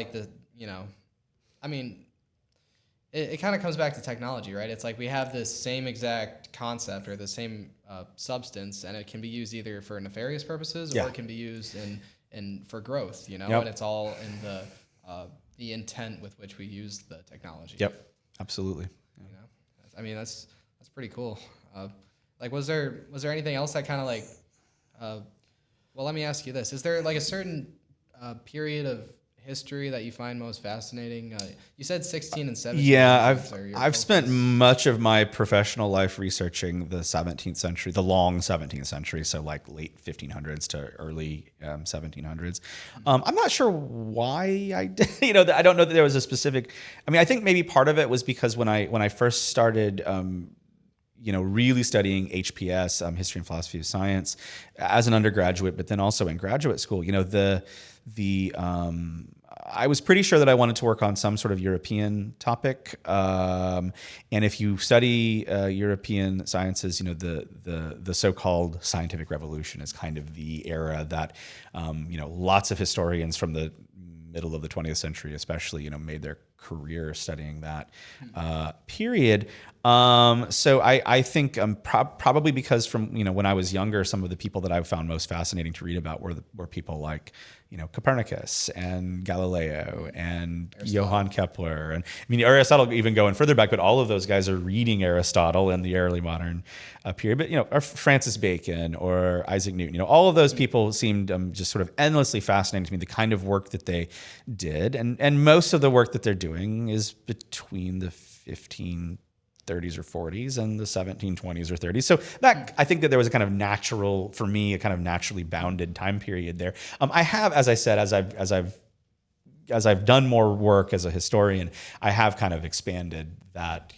it kind of comes back to technology, right? It's like we have this same exact concept or the same substance, and it can be used either for nefarious purposes or it can be used in for growth, and it's all in the intent with which we use the technology. Yep, absolutely. I mean that's pretty cool. Was there anything else that kind of well, let me ask you this: is there a certain period of history that you find most fascinating? You said 16 and 17. Yeah, I've spent much of my professional life researching the 17th century, the long 17th century, so late 1500s to early 1700s. I'm not sure why I did. I don't know that there was a specific. I mean, I think maybe part of it was because when I first started. Really studying HPS, history and philosophy of science, as an undergraduate, but then also in graduate school. I was pretty sure that I wanted to work on some sort of European topic, and if you study European sciences, the so-called scientific revolution is kind of the era that lots of historians from the middle of the 20th century, especially, made their career studying that period. So I think probably because from when I was younger, some of the people that I found most fascinating to read about were people like Copernicus and Galileo and Johann Kepler, and Aristotle even going further back, but all of those guys are reading Aristotle in the early modern period. But or Francis Bacon or Isaac Newton, all of those people seemed just sort of endlessly fascinating to me. The kind of work that they did, and most of the work that they're doing is between the 1530s or 40s and the 1720s or 30s. So that I think that there was a kind of natural, for me, a kind of naturally bounded time period there. I have, as I said, as I've as I've done more work as a historian, I have kind of expanded that,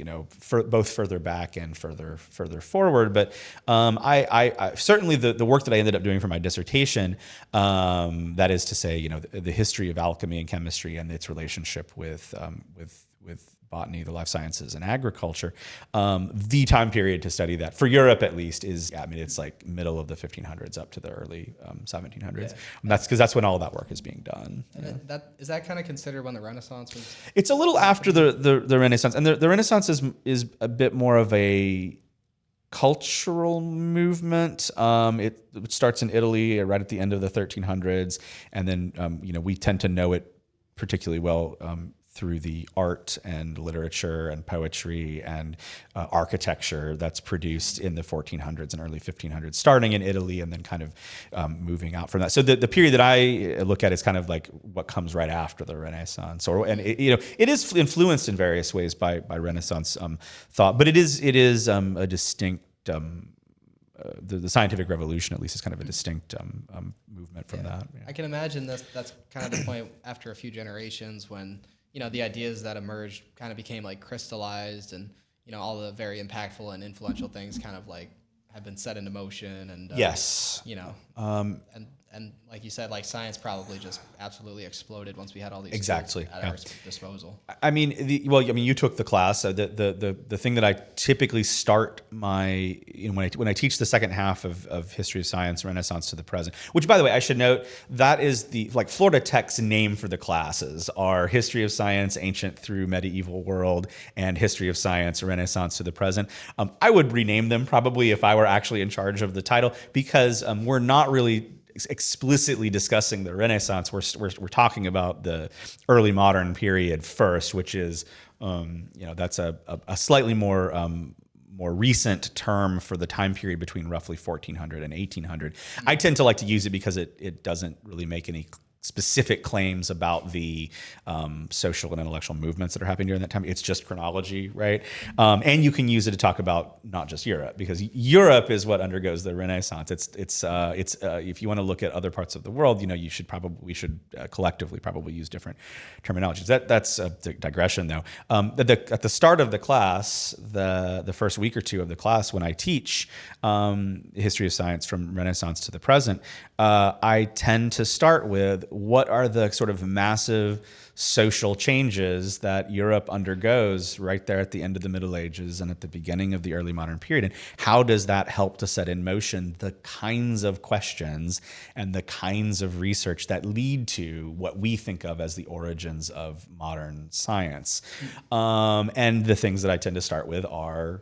both further back and further forward. But I certainly the work that I ended up doing for my dissertation, that is to say, the history of alchemy and chemistry and its relationship with botany, the life sciences, and agriculture. The time period to study that, for Europe at least, is, it's like middle of the 1500s up to the early 1700s. Yeah. And that's because that's when all that work is being done. Is that kind of considered when the Renaissance was? It's a little after the Renaissance, and the Renaissance is a bit more of a cultural movement. It starts in Italy right at the end of the 1300s, and then we tend to know it particularly well through the art and literature and poetry and architecture that's produced in the 1400s and early 1500s, starting in Italy and then kind of moving out from that. So the period that I look at is kind of like what comes right after the Renaissance, it is influenced in various ways by Renaissance thought, but it is a distinct. The scientific revolution, at least, is kind of a distinct movement from that. Yeah. I can imagine that's kind of the point after a few generations when the ideas that emerged kind of became like crystallized, and all the very impactful and influential things kind of like have been set into motion. And yes, and like you said, like science probably just absolutely exploded once we had all these exactly tools at our disposal. You took the class. The thing that I typically start my when I teach the second half of history of science, Renaissance to the present, which, by the way, I should note, that is the Florida Tech's name for the classes are history of science, ancient through medieval world, and history of science, Renaissance to the present. I would rename them probably if I were actually in charge of the title, because we're not really explicitly discussing the Renaissance. We're talking about the early modern period first, which is that's a slightly more recent term for the time period between roughly 1400 and 1800. I tend to like to use it because it doesn't really make any specific claims about the social and intellectual movements that are happening during that time. It's just chronology, right? And you can use it to talk about not just Europe, because Europe is what undergoes the Renaissance. It's if you want to look at other parts of the world, we should collectively probably use different terminologies. That's a digression, though. At the start of the class, the first week or two of the class, when I teach history of science from Renaissance to the present, I tend to start with what are the sort of massive social changes that Europe undergoes right there at the end of the Middle Ages and at the beginning of the early modern period, and how does that help to set in motion the kinds of questions and the kinds of research that lead to what we think of as the origins of modern science. And the things that I tend to start with are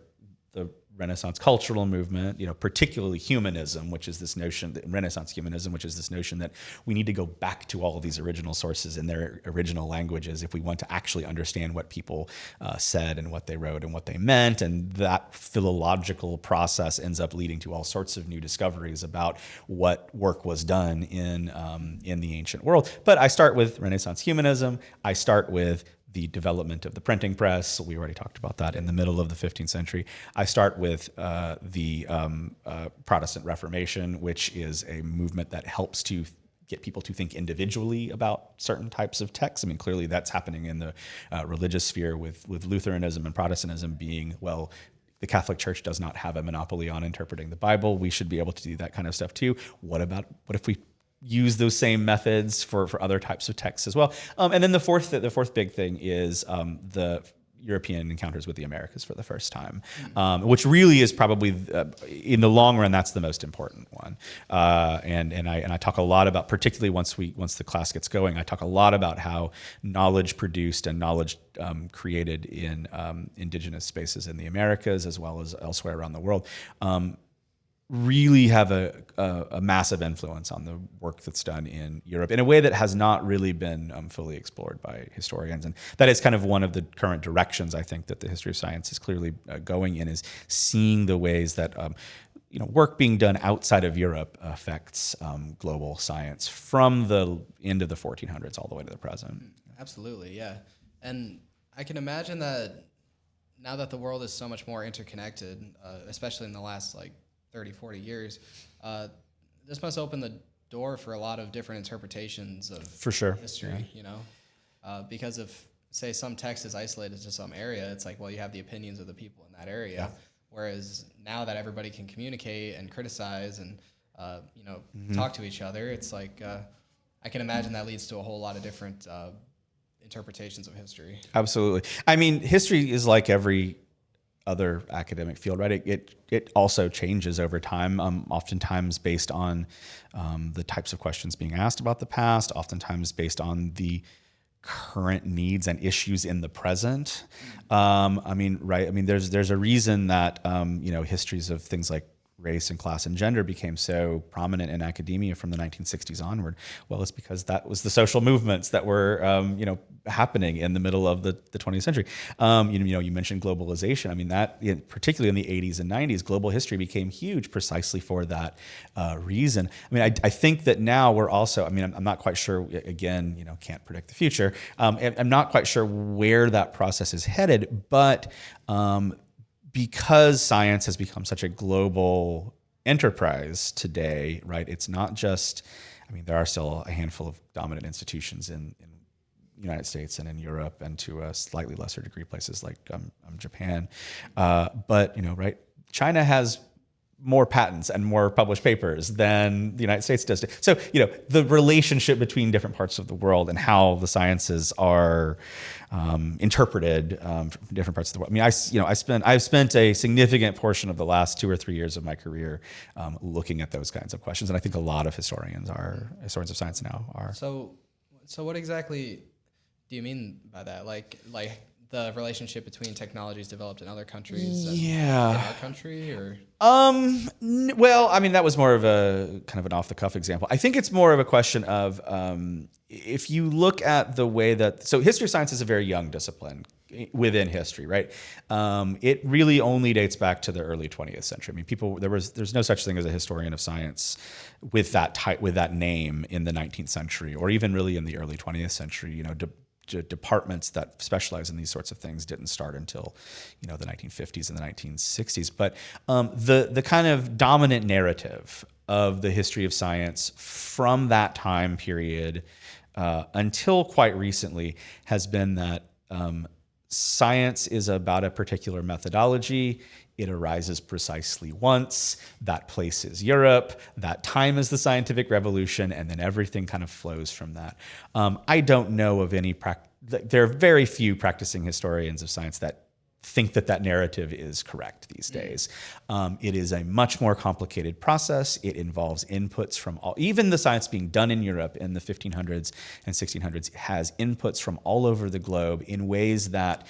the Renaissance cultural movement, particularly humanism, which is this notion, Renaissance humanism, which is this notion that we need to go back to all of these original sources in their original languages if we want to actually understand what people said and what they wrote and what they meant. And that philological process ends up leading to all sorts of new discoveries about what work was done in the ancient world. But I start with Renaissance humanism. I start with the development of the printing press. We already talked about that in the middle of the 15th century. I start with the Protestant Reformation, which is a movement that helps to get people to think individually about certain types of texts. Clearly that's happening in the religious sphere with Lutheranism and Protestantism being, well, the Catholic Church does not have a monopoly on interpreting the Bible. We should be able to do that kind of stuff too. What if we use those same methods for other types of texts as well? And then the fourth big thing is the European encounters with the Americas for the first time, which really is probably in the long run that's the most important one. And I talk a lot about, particularly once the class gets going, I talk a lot about how knowledge produced and knowledge created in indigenous spaces in the Americas as well as elsewhere around the world really have a massive influence on the work that's done in Europe in a way that has not really been fully explored by historians. And that is kind of one of the current directions I think that the history of science is clearly going in, is seeing the ways that work being done outside of Europe affects global science from the end of the 1400s all the way to the present. Absolutely, yeah. And I can imagine that now that the world is so much more interconnected, especially in the last 30, 40 years, this must open the door for a lot of different interpretations of for sure history, because if, say, some text is isolated to some area, it's like, well, you have the opinions of the people in that area. Yeah. Whereas now that everybody can communicate and criticize and, talk to each other, it's like, I can imagine that leads to a whole lot of different interpretations of history. Absolutely. I mean, history is like every other academic field, right? It also changes over time, oftentimes based on the types of questions being asked about the past, oftentimes based on the current needs and issues in the present. There's a reason that histories of things like race and class and gender became so prominent in academia from the 1960s onward. Well, it's because that was the social movements that were, happening in the middle of the 20th century. You mentioned globalization. I mean, that particularly in the 80s and 90s, global history became huge precisely for that reason. I mean, I think that now we're also, I'm not quite sure, again, can't predict the future. I'm not quite sure where that process is headed, but because science has become such a global enterprise today, right? It's not just, there are still a handful of dominant institutions in the United States and in Europe, and to a slightly lesser degree places like Japan. But right, China has more patents and more published papers than the United States does. So, the relationship between different parts of the world and how the sciences are interpreted from different parts of the world. I've spent a significant portion of the last 2 or 3 years of my career looking at those kinds of questions, and I think a lot of historians of science now are. So what exactly do you mean by that? Like the relationship between technologies developed in other countries and in our country, or? Well, that was more of a kind of an off-the-cuff example. I think it's more of a question of if you look at the way that, so history of science is a very young discipline within history, right? It really only dates back to the early 20th century. There's no such thing as a historian of science with that name in the 19th century, or even really in the early 20th century. Departments that specialize in these sorts of things didn't start until the 1950s and the 1960s. But the kind of dominant narrative of the history of science from that time period until quite recently has been that science is about a particular methodology. It arises precisely once. That place is Europe. That time is the scientific revolution, and then everything kind of flows from that. I don't know of any there are very few practicing historians of science that think that narrative is correct these days. It is a much more complicated process. It involves inputs from even the science being done in Europe in the 1500s and 1600s has inputs from all over the globe in ways that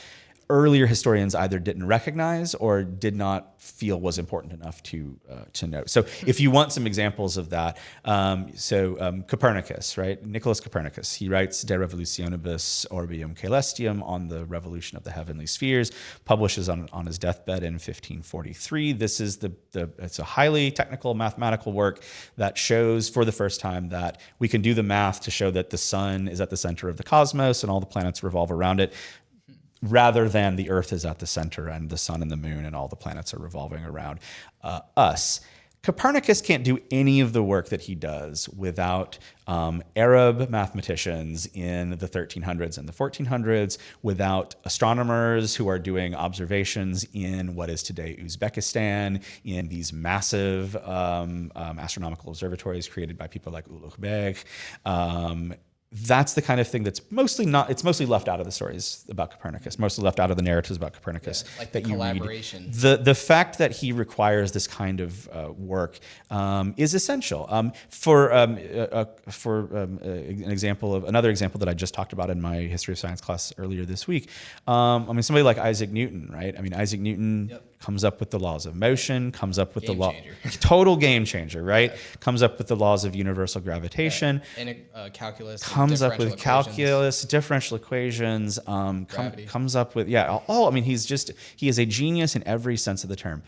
earlier historians either didn't recognize or did not feel was important enough to note. So if you want some examples of that, Copernicus, right? Nicholas Copernicus, he writes De Revolutionibus Orbium Caelestium, on the revolution of the heavenly spheres, publishes on his deathbed in 1543. This is it's a highly technical mathematical work that shows for the first time that we can do the math to show that the sun is at the center of the cosmos and all the planets revolve around it, rather than the Earth is at the center and the sun and the moon and all the planets are revolving around us. Copernicus can't do any of the work that he does without Arab mathematicians in the 1300s and the 1400s, without astronomers who are doing observations in what is today Uzbekistan, in these massive astronomical observatories created by people like Ulugh Beg. That's the kind of thing that's mostly left out of the stories about Copernicus, mostly left out of the narratives about Copernicus. Yeah, like the collaboration. The fact that he requires this kind of work is essential. For another example that I just talked about in my history of science class earlier this week, somebody like Isaac Newton, right? Isaac Newton comes up with the laws of motion, comes up with total game changer, right? Yeah. Comes up with the laws of universal gravitation. And calculus. Comes up with calculus, differential equations, comes up with, he is a genius in every sense of the term.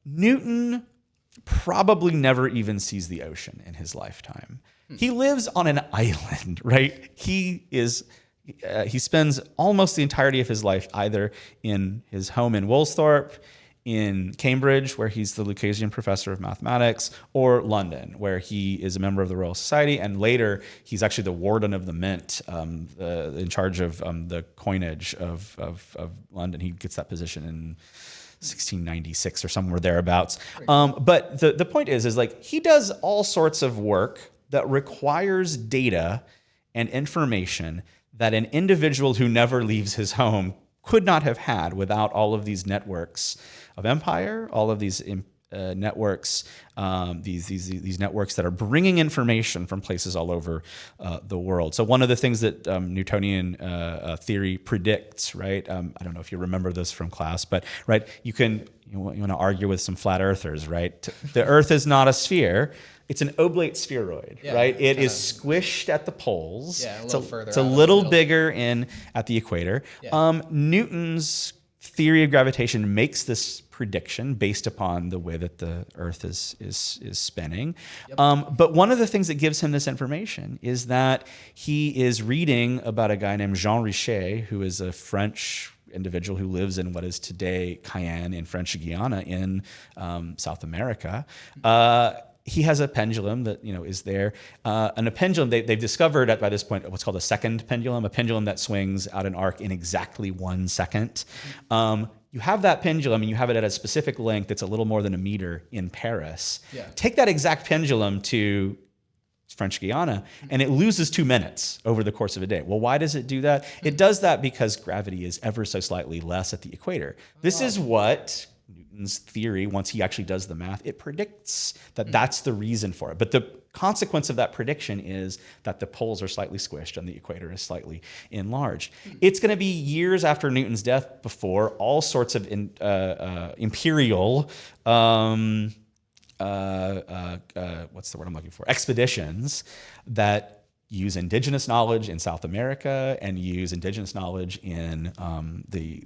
Newton probably never even sees the ocean in his lifetime. He lives on an island, right? He spends almost the entirety of his life either in his home in Woolsthorpe, in Cambridge, where he's the Lucasian Professor of Mathematics, or London, where he is a member of the Royal Society, and later he's actually the Warden of the Mint, in charge of the coinage of London. He gets that position in 1696 or somewhere thereabouts. But the point is like he does all sorts of work that requires data and information that an individual who never leaves his home could not have had without all of these networks of empire, all of these networks, these networks that are bringing information from places all over the world. So one of the things that Newtonian theory predicts, right? I don't know if you remember this from class, but right, you want to argue with some flat earthers, right? The Earth is not a sphere. It's an oblate spheroid, right? It is squished at the poles. Yeah, a little further. It's a little bigger at the equator. Yeah. Newton's theory of gravitation makes this prediction based upon the way that the Earth is spinning. Yep. But one of the things that gives him this information is that he is reading about a guy named Jean Richet, who is a French individual who lives in what is today Cayenne in French Guiana in South America. He has a pendulum that is there, and a pendulum they've discovered by this point what's called a second pendulum, a pendulum that swings out an arc in exactly 1 second. You have that pendulum and you have it at a specific length that's a little more than a meter in Paris. Yeah. Take that exact pendulum to French Guiana, and it loses 2 minutes over the course of a day. Well, why does it do that? It does that because gravity is ever so slightly less at the equator. This is what Newton's theory, once he actually does the math, it predicts that that's the reason for it. But the consequence of that prediction is that the poles are slightly squished and the equator is slightly enlarged. It's going to be years after Newton's death before all sorts of imperial what's the word I'm looking for? Expeditions that use indigenous knowledge in South America and use indigenous knowledge in the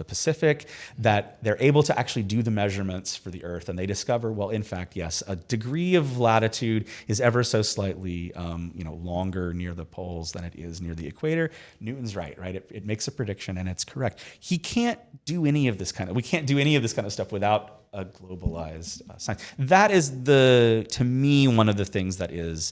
Pacific, that they're able to actually do the measurements for the Earth, and they discover, well, in fact, yes, a degree of latitude is ever so slightly longer near the poles than it is near the equator. Newton's right? It makes a prediction and it's correct. We can't do any of this kind of stuff without a globalized science. That is to me, one of the things that is,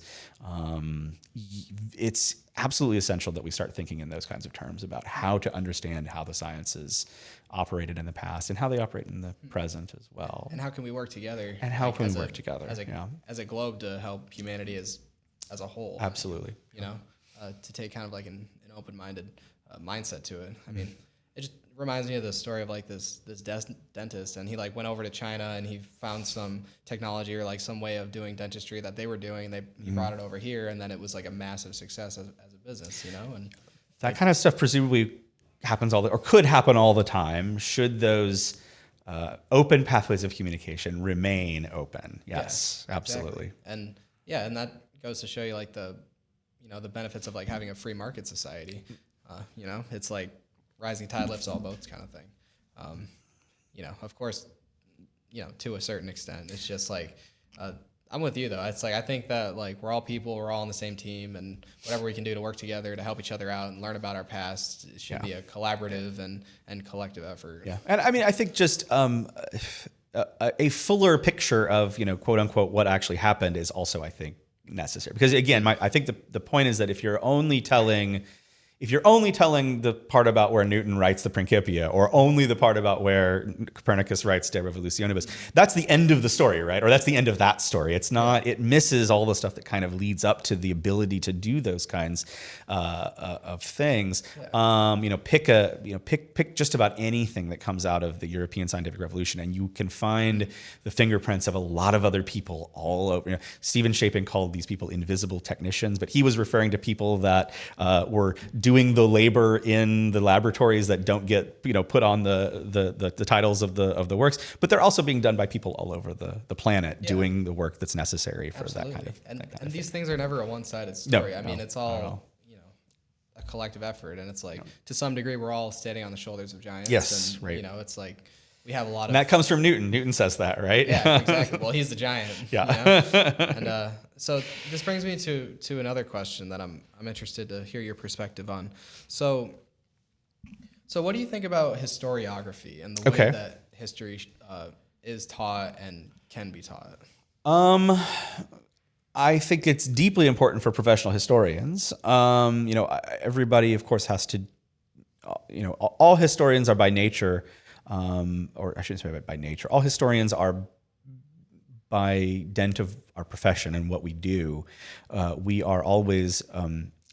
it's absolutely essential that we start thinking in those kinds of terms about how to understand how the sciences operated in the past and how they operate in the present as well. And how can we work together? And how can we work together as a globe to help humanity as a whole? Absolutely. To take kind of like an open-minded mindset to it. I mean, it just reminds me of the story of like this dentist, and he like went over to China and he found some technology or like some way of doing dentistry that they were doing. He brought it over here, and then it was like a massive success as a business, and that kind of stuff presumably happens could happen all the time. Should those open pathways of communication remain open? Yes, absolutely. Exactly. And that goes to show you like the benefits of like having a free market society. It's like rising tide lifts all boats kind of thing. Of course, to a certain extent, it's just like, I'm with you though. It's like, I think that like we're all people, we're all on the same team, and whatever we can do to work together to help each other out and learn about our past, it should be a collaborative and collective effort. Yeah. And I mean, I think just, a fuller picture of, quote unquote, what actually happened is also, I think, necessary. Because again, I think the point is that if you're only telling the part about where Newton writes the Principia, or only the part about where Copernicus writes De Revolutionibus, that's the end of the story, right? Or that's the end of that story. It's not. It misses all the stuff that kind of leads up to the ability to do those kinds of things. Yeah. Pick just about anything that comes out of the European scientific revolution, and you can find the fingerprints of a lot of other people all over. Stephen Shapin called these people invisible technicians, but he was referring to people that were doing the labor in the laboratories that don't get put on the titles of the works, but they're also being done by people all over the planet doing the work that's necessary for that kind of and these things are never a one-sided story. I mean, it's all a collective effort, and it's like to some degree we're all standing on the shoulders of giants. Yes, and, right. It's like we have a lot of. And that comes from Newton. Newton says that, right? Yeah, exactly. Well, he's the giant. Yeah. And so this brings me to another question that I'm interested to hear your perspective on. So what do you think about historiography and the way that history is taught and can be taught? I think it's deeply important for professional historians. Everybody, of course, has to. All historians are by nature, or I shouldn't say by nature. All historians are, by dint of our profession and what we do, we are always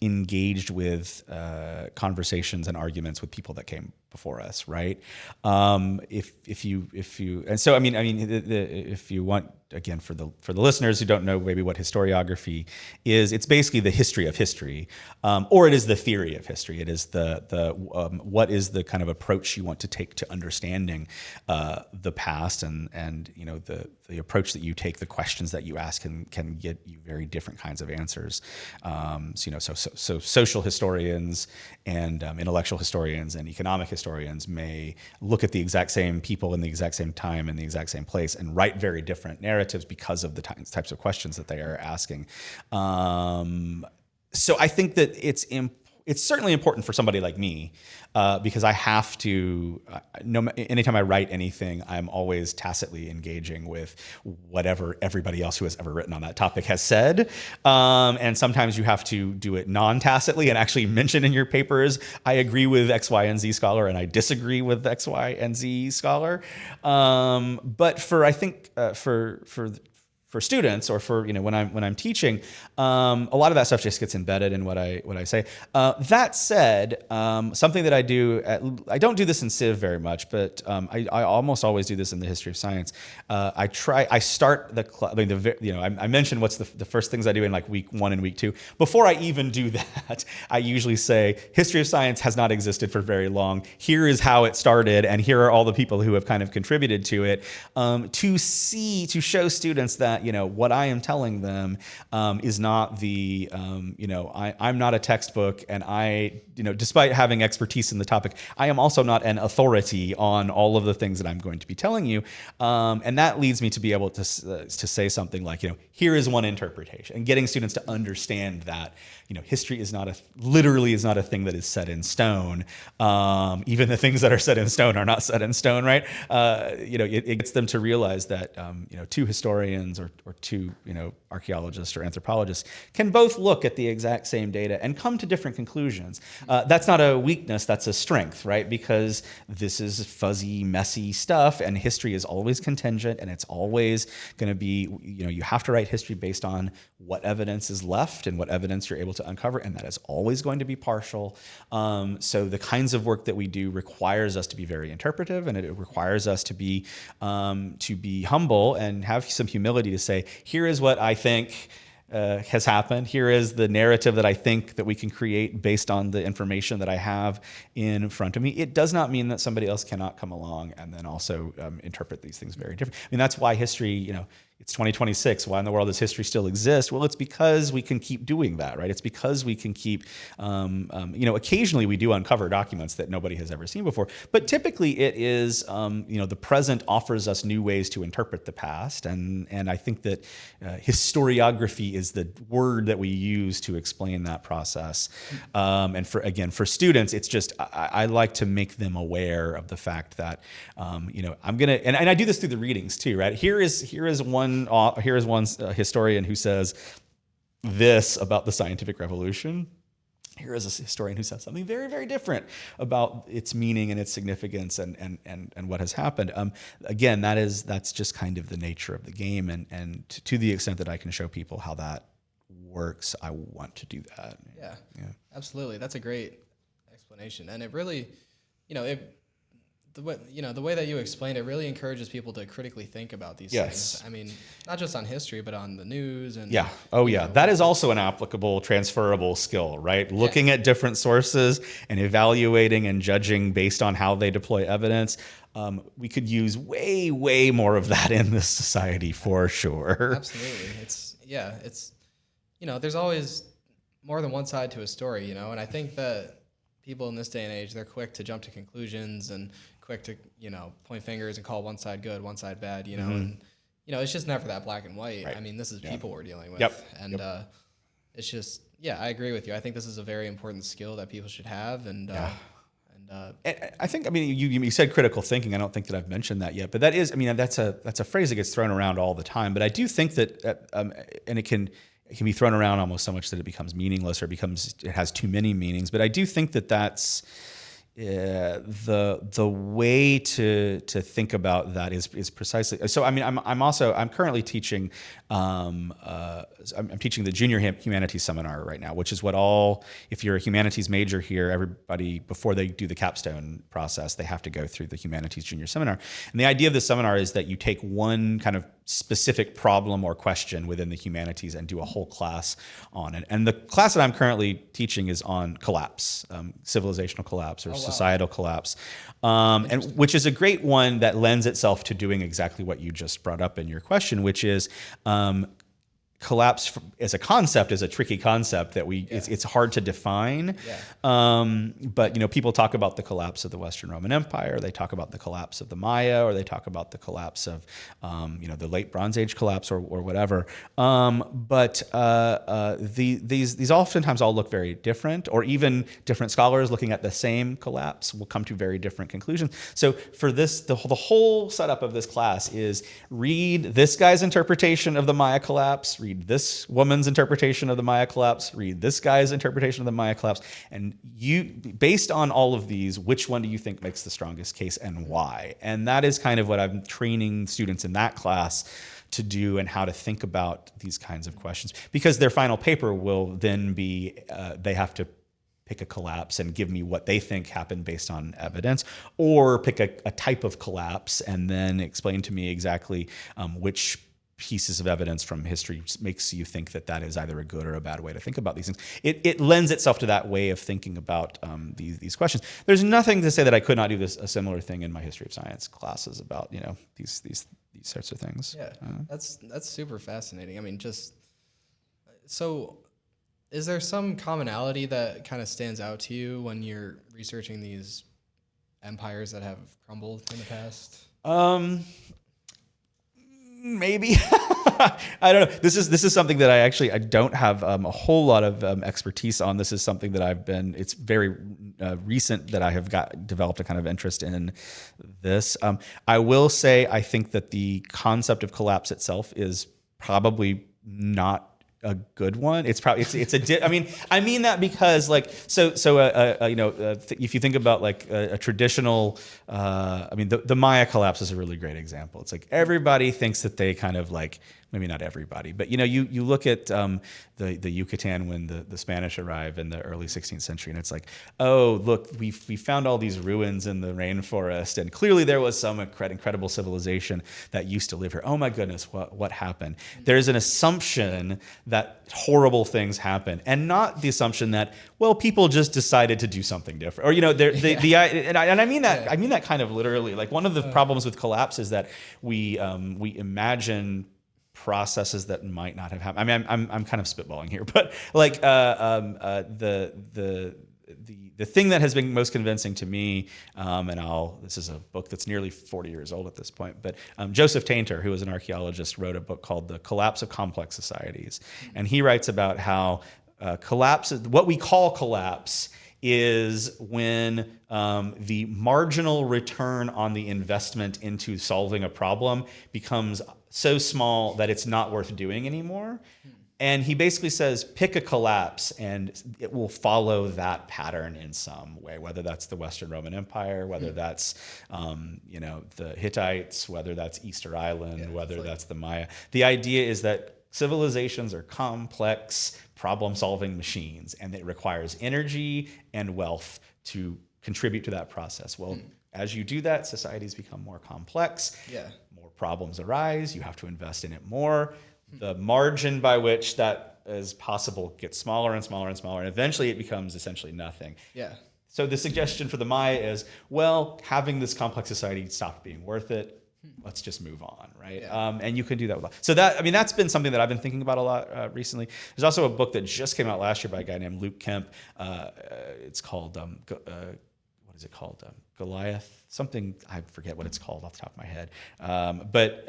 engaged with conversations and arguments with people that came before us, right? If you if you want, again, for the listeners who don't know maybe what historiography is, it's basically the history of history, or it is the theory of history. It is what is the kind of approach you want to take to understanding the past, and the approach that you take, the questions that you ask can get you very different kinds of answers. So social historians and intellectual historians and economic historians may look at the exact same people in the exact same time in the exact same place and write very different narratives because of the types of questions that they are asking. So I think that it's certainly important for somebody like me, because I have to, anytime I write anything, I'm always tacitly engaging with whatever everybody else who has ever written on that topic has said. And sometimes you have to do it non-tacitly and actually mention in your papers, I agree with X, Y, and Z scholar, and I disagree with X, Y, and Z scholar. But for students, or for when I'm teaching, a lot of that stuff just gets embedded in what I say. That said, something that I do, I don't do this in Civ very much, but I almost always do this in the history of science. I start I mentioned what's the first things I do in like week 1 and week 2. Before I even do that, I usually say history of science has not existed for very long. Here is how it started, and here are all the people who have kind of contributed to it, to show students that what I am telling them is not I'm not a textbook, and I, despite having expertise in the topic, I am also not an authority on all of the things that I'm going to be telling you. And that leads me to be able to say something like, here is one interpretation, and getting students to understand that, history is not a thing that is set in stone. Even the things that are set in stone are not set in stone, right? It gets them to realize that, two historians or two, archaeologists or anthropologists can both look at the exact same data and come to different conclusions. That's not a weakness, that's a strength, right? Because this is fuzzy, messy stuff, and history is always contingent, and it's always going to be, you have to write history based on what evidence is left and what evidence you're able to uncover, and that is always going to be partial. So the kinds of work that we do requires us to be very interpretive, and it requires us to be humble and have some humility to say, here is what I think has happened. Here is the narrative that I think that we can create based on the information that I have in front of me. It does not mean that somebody else cannot come along and then also interpret these things very different. I mean, that's why history, it's 2026. Why in the world does history still exist? Well, it's because we can keep doing that, right? It's because we can keep, occasionally we do uncover documents that nobody has ever seen before, but typically it is, the present offers us new ways to interpret the past. And I think that historiography is the word that we use to explain that process. And for students, it's just, I like to make them aware of the fact that, I'm going to, and I do this through the readings too, right? Here is one historian who says this about the scientific revolution. Here is a historian who says something very, very different about its meaning and its significance and what has happened. Again, that's just kind of the nature of the game, and to the extent that I can show people how that works, I want to do that. Yeah. Absolutely. That's a great explanation, and it really, the way that you explained it really encourages people to critically think about these things. I mean, not just on history, but on the news and that is also an applicable, transferable skill, right? Looking at different sources and evaluating and judging based on how they deploy evidence. We could use way, way more of that in this society for sure. Absolutely. It's there's always more than one side to a story, and I think that people in this day and age, they're quick to jump to conclusions and quick to, point fingers and call one side good, one side bad, and, it's just never that black and white. Right. I mean, this is people we're dealing with. Yep. And it's just, I agree with you. I think this is a very important skill that people should have. And I think, I mean, you said critical thinking. I don't think that I've mentioned that yet, but that is, I mean, that's a phrase that gets thrown around all the time. But I do think that, and it can be thrown around almost so much that it becomes meaningless or it has too many meanings. But I do think that that's the way to think about that is precisely. So I mean, I'm currently teaching. I'm teaching the junior humanities seminar right now, which is what if you're a humanities major here, everybody before they do the capstone process, they have to go through the humanities junior seminar. And the idea of this seminar is that you take one kind of specific problem or question within the humanities and do a whole class on it. And the class that I'm currently teaching is on collapse, civilizational collapse or societal collapse, and which is a great one that lends itself to doing exactly what you just brought up in your question, which is collapse as a concept is a tricky concept that it's hard to define. But people talk about the collapse of the Western Roman Empire, they talk about the collapse of the Maya, or they talk about the collapse of the late Bronze Age collapse or whatever. But these oftentimes all look very different, or even different scholars looking at the same collapse will come to very different conclusions. So for this, the whole setup of this class is read this guy's interpretation of the Maya collapse, read this woman's interpretation of the Maya collapse, read this guy's interpretation of the Maya collapse, and based on all of these, which one do you think makes the strongest case and why? And that is kind of what I'm training students in that class to do, and how to think about these kinds of questions, because their final paper will then be they have to pick a collapse and give me what they think happened based on evidence, or pick a type of collapse and then explain to me exactly which pieces of evidence from history makes you think that is either a good or a bad way to think about these things. It lends itself to that way of thinking about these questions. There's nothing to say that I could not do a similar thing in my history of science classes about these sorts of things. Yeah, that's super fascinating. I mean, so is there some commonality that kind of stands out to you when you're researching these empires that have crumbled in the past? Maybe. I don't know. This is something that I don't have a whole lot of expertise on. This is something that it's very recent that I have developed a kind of interest in this. I will say I think that the concept of collapse itself is probably not a good one. It's probably I mean that because if you think about like a traditional, the Maya collapse is a really great example. It's like everybody thinks that they kind of like, maybe not everybody, but you look at the Yucatan when the Spanish arrive in the early 16th century, and it's like, oh look, we found all these ruins in the rainforest, and clearly there was some incredible civilization that used to live here. Oh my goodness, what happened? There's an assumption that horrible things happen, and not the assumption that, well, people just decided to do something different, or and I mean that kind of literally. Like one of the problems with collapse is that we imagine processes that might not have happened. I mean, I'm kind of spitballing here, but like the thing that has been most convincing to me, this is a book that's nearly 40 years old at this point, but Joseph Tainter, who was an archaeologist, wrote a book called The Collapse of Complex Societies. And he writes about how what we call collapse is when the marginal return on the investment into solving a problem becomes so small that it's not worth doing anymore. And he basically says, pick a collapse and it will follow that pattern in some way, whether that's the Western Roman Empire, whether that's the Hittites, whether that's Easter Island, whether that's the Maya. The idea is that civilizations are complex problem-solving machines, and it requires energy and wealth to contribute to that process. Well, as you do that, societies become more complex. More problems arise. You have to invest in it more. The margin by which that is possible gets smaller and smaller and smaller, and eventually it becomes essentially nothing. So the suggestion for the Maya is, well, having this complex society stopped being worth it. Let's just move on, right? And you can do that with. So that's been something that I've been thinking about a lot recently. There's also a book that just came out last year by a guy named Luke Kemp. It's called what is it called? Goliath. Something, I forget what it's called off the top of my head. But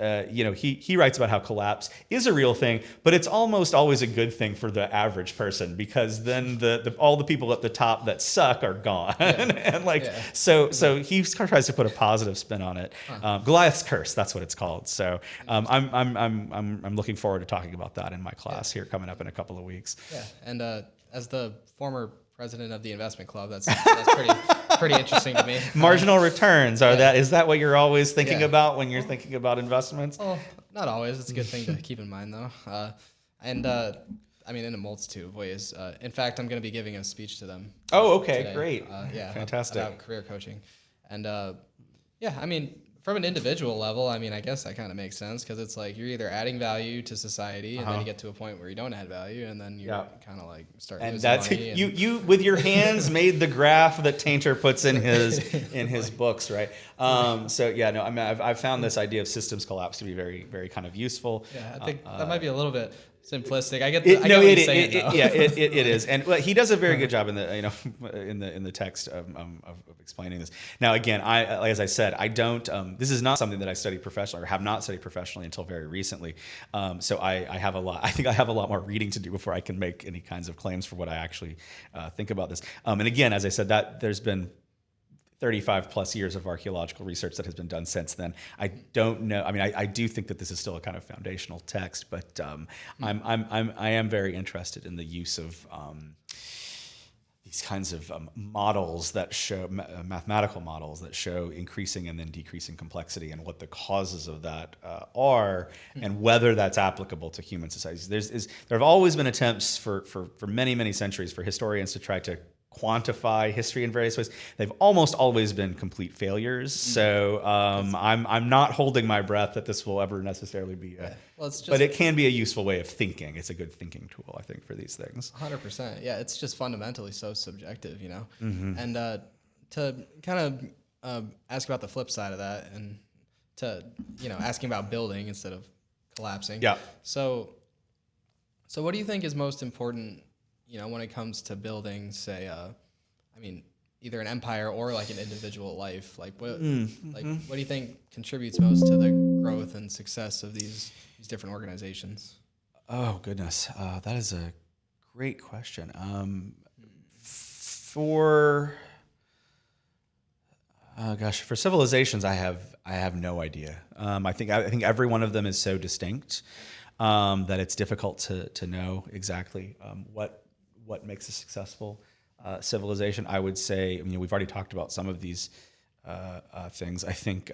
he writes about how collapse is a real thing, but it's almost always a good thing for the average person, because then all the people at the top that suck are gone. And so he tries to put a positive spin on it. Goliath's Curse, that's what it's called. So I'm looking forward to talking about that in my class here coming up in a couple of weeks. Yeah, and as the former president of the investment club, that's pretty interesting to me. Marginal returns is that what you're always thinking about when you're thinking about investments? Well, not always. It's a good thing to keep in mind, though. In a multitude of ways. In fact, I'm going to be giving a speech to them. Oh, okay, today. Great. Fantastic. About career coaching, and from an individual level, I guess that kind of makes sense, because it's like you're either adding value to society, and then you get to a point where you don't add value, and then you're kind of like start and losing that's money. You with your hands made the graph that Tainter puts in his books, right? I've found this idea of systems collapse to be very, very kind of useful. Yeah, I think that might be a little bit simplistic. It is, and he does a very good job in the text of explaining this. Now, again, as I said, I don't. This is not something that I study professionally or have not studied professionally until very recently. So I have a lot. I think I have a lot more reading to do before I can make any kinds of claims for what I actually think about this. And again, as I said, that there's been 35 plus years of archaeological research that has been done since then. I don't know. I do think that this is still a kind of foundational text, but I am very interested in the use of these kinds of models that show mathematical models that show increasing and then decreasing complexity, and what the causes of that are, and whether that's applicable to human societies. There have always been attempts for many, many centuries for historians to try to quantify history in various ways. They've almost always been complete failures. So I'm not holding my breath that this will ever necessarily be but it can be a useful way of thinking. It's a good thinking tool, I think, for these things. 100%. Yeah, it's just fundamentally so subjective, Mm-hmm. And to kind of ask about the flip side of that, and to asking about building instead of collapsing. Yeah. So what do you think is most important when it comes to building, say, either an empire or like an individual life? Like what do you think contributes most to the growth and success of these different organizations? Oh goodness, that is a great question. For civilizations, I have no idea. I think every one of them is so distinct that it's difficult to know exactly what makes a successful civilization. I would say, we've already talked about some of these things. I think,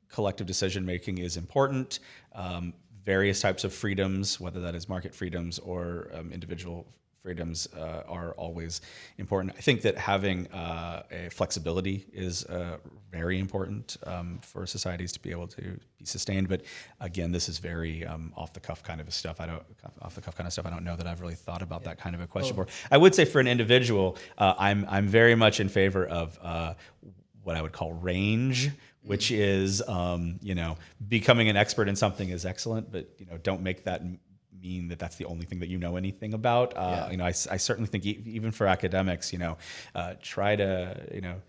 collective decision making is important. Various types of freedoms, whether that is market freedoms or individual freedoms, are always important. I think that having a flexibility is very important for societies to be able to be sustained. But again, this is very off the cuff kind of stuff. I don't know that I've really thought about that kind of a question before. I would say for an individual, I'm very much in favor of what I would call range, which is becoming an expert in something is excellent, but don't make that mean that that's the only thing that you know anything about. I certainly think even for academics, try to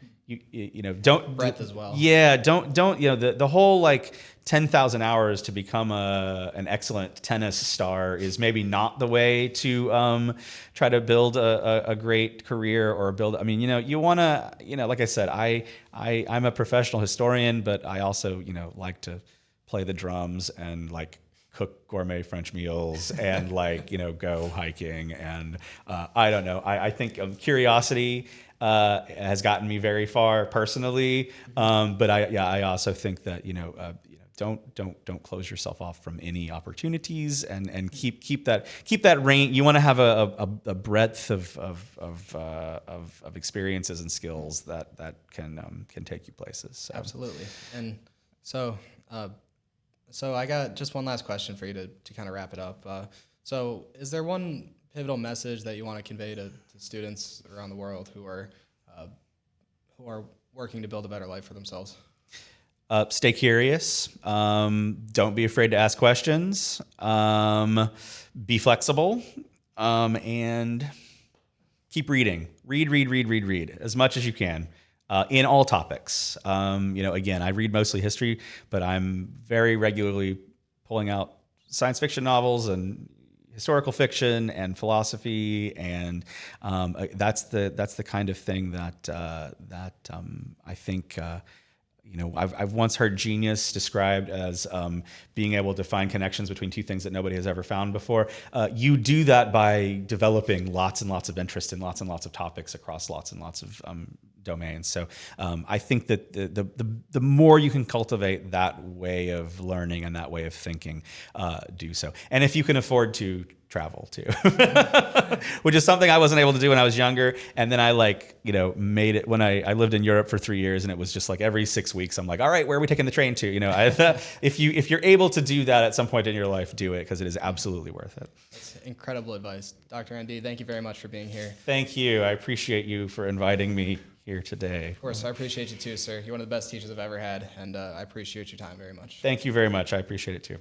don't breadth as well. Yeah, don't the whole like 10,000 hours to become an excellent tennis star is maybe not the way to try to build a great career or build. You want to like I said, I'm a professional historian, but I also like to play the drums and like cook gourmet French meals and go hiking, and I don't know. I think curiosity has gotten me very far personally, but I also think that don't close yourself off from any opportunities, and keep that range. You want to have a breadth of experiences and skills that can take you places. So. Absolutely, and so. So I got just one last question for you to kind of wrap it up. So is there one pivotal message that you want to convey to students around the world who are working to build a better life for themselves? Stay curious. Don't be afraid to ask questions. Be flexible, and keep reading. Read as much as you can. In all topics. Again, I read mostly history, but I'm very regularly pulling out science fiction novels and historical fiction and philosophy, and that's the kind of thing that I think. I've once heard genius described as being able to find connections between two things that nobody has ever found before. You do that by developing lots and lots of interest in lots and lots of topics across lots and lots of domains. So I think that the more you can cultivate that way of learning and that way of thinking, do so. And if you can afford to, travel too, which is something I wasn't able to do when I was younger. And then I made it when I lived in Europe for 3 years, and it was just like every 6 weeks, I'm like, all right, where are we taking the train to? If you're able to do that at some point in your life, do it, because it is absolutely worth it. That's incredible advice. Dr. Andy, thank you very much for being here. Thank you. I appreciate you for inviting me here today. Of course, I appreciate you too, sir. You're one of the best teachers I've ever had, and I appreciate your time very much. Thank you very much. I appreciate it too.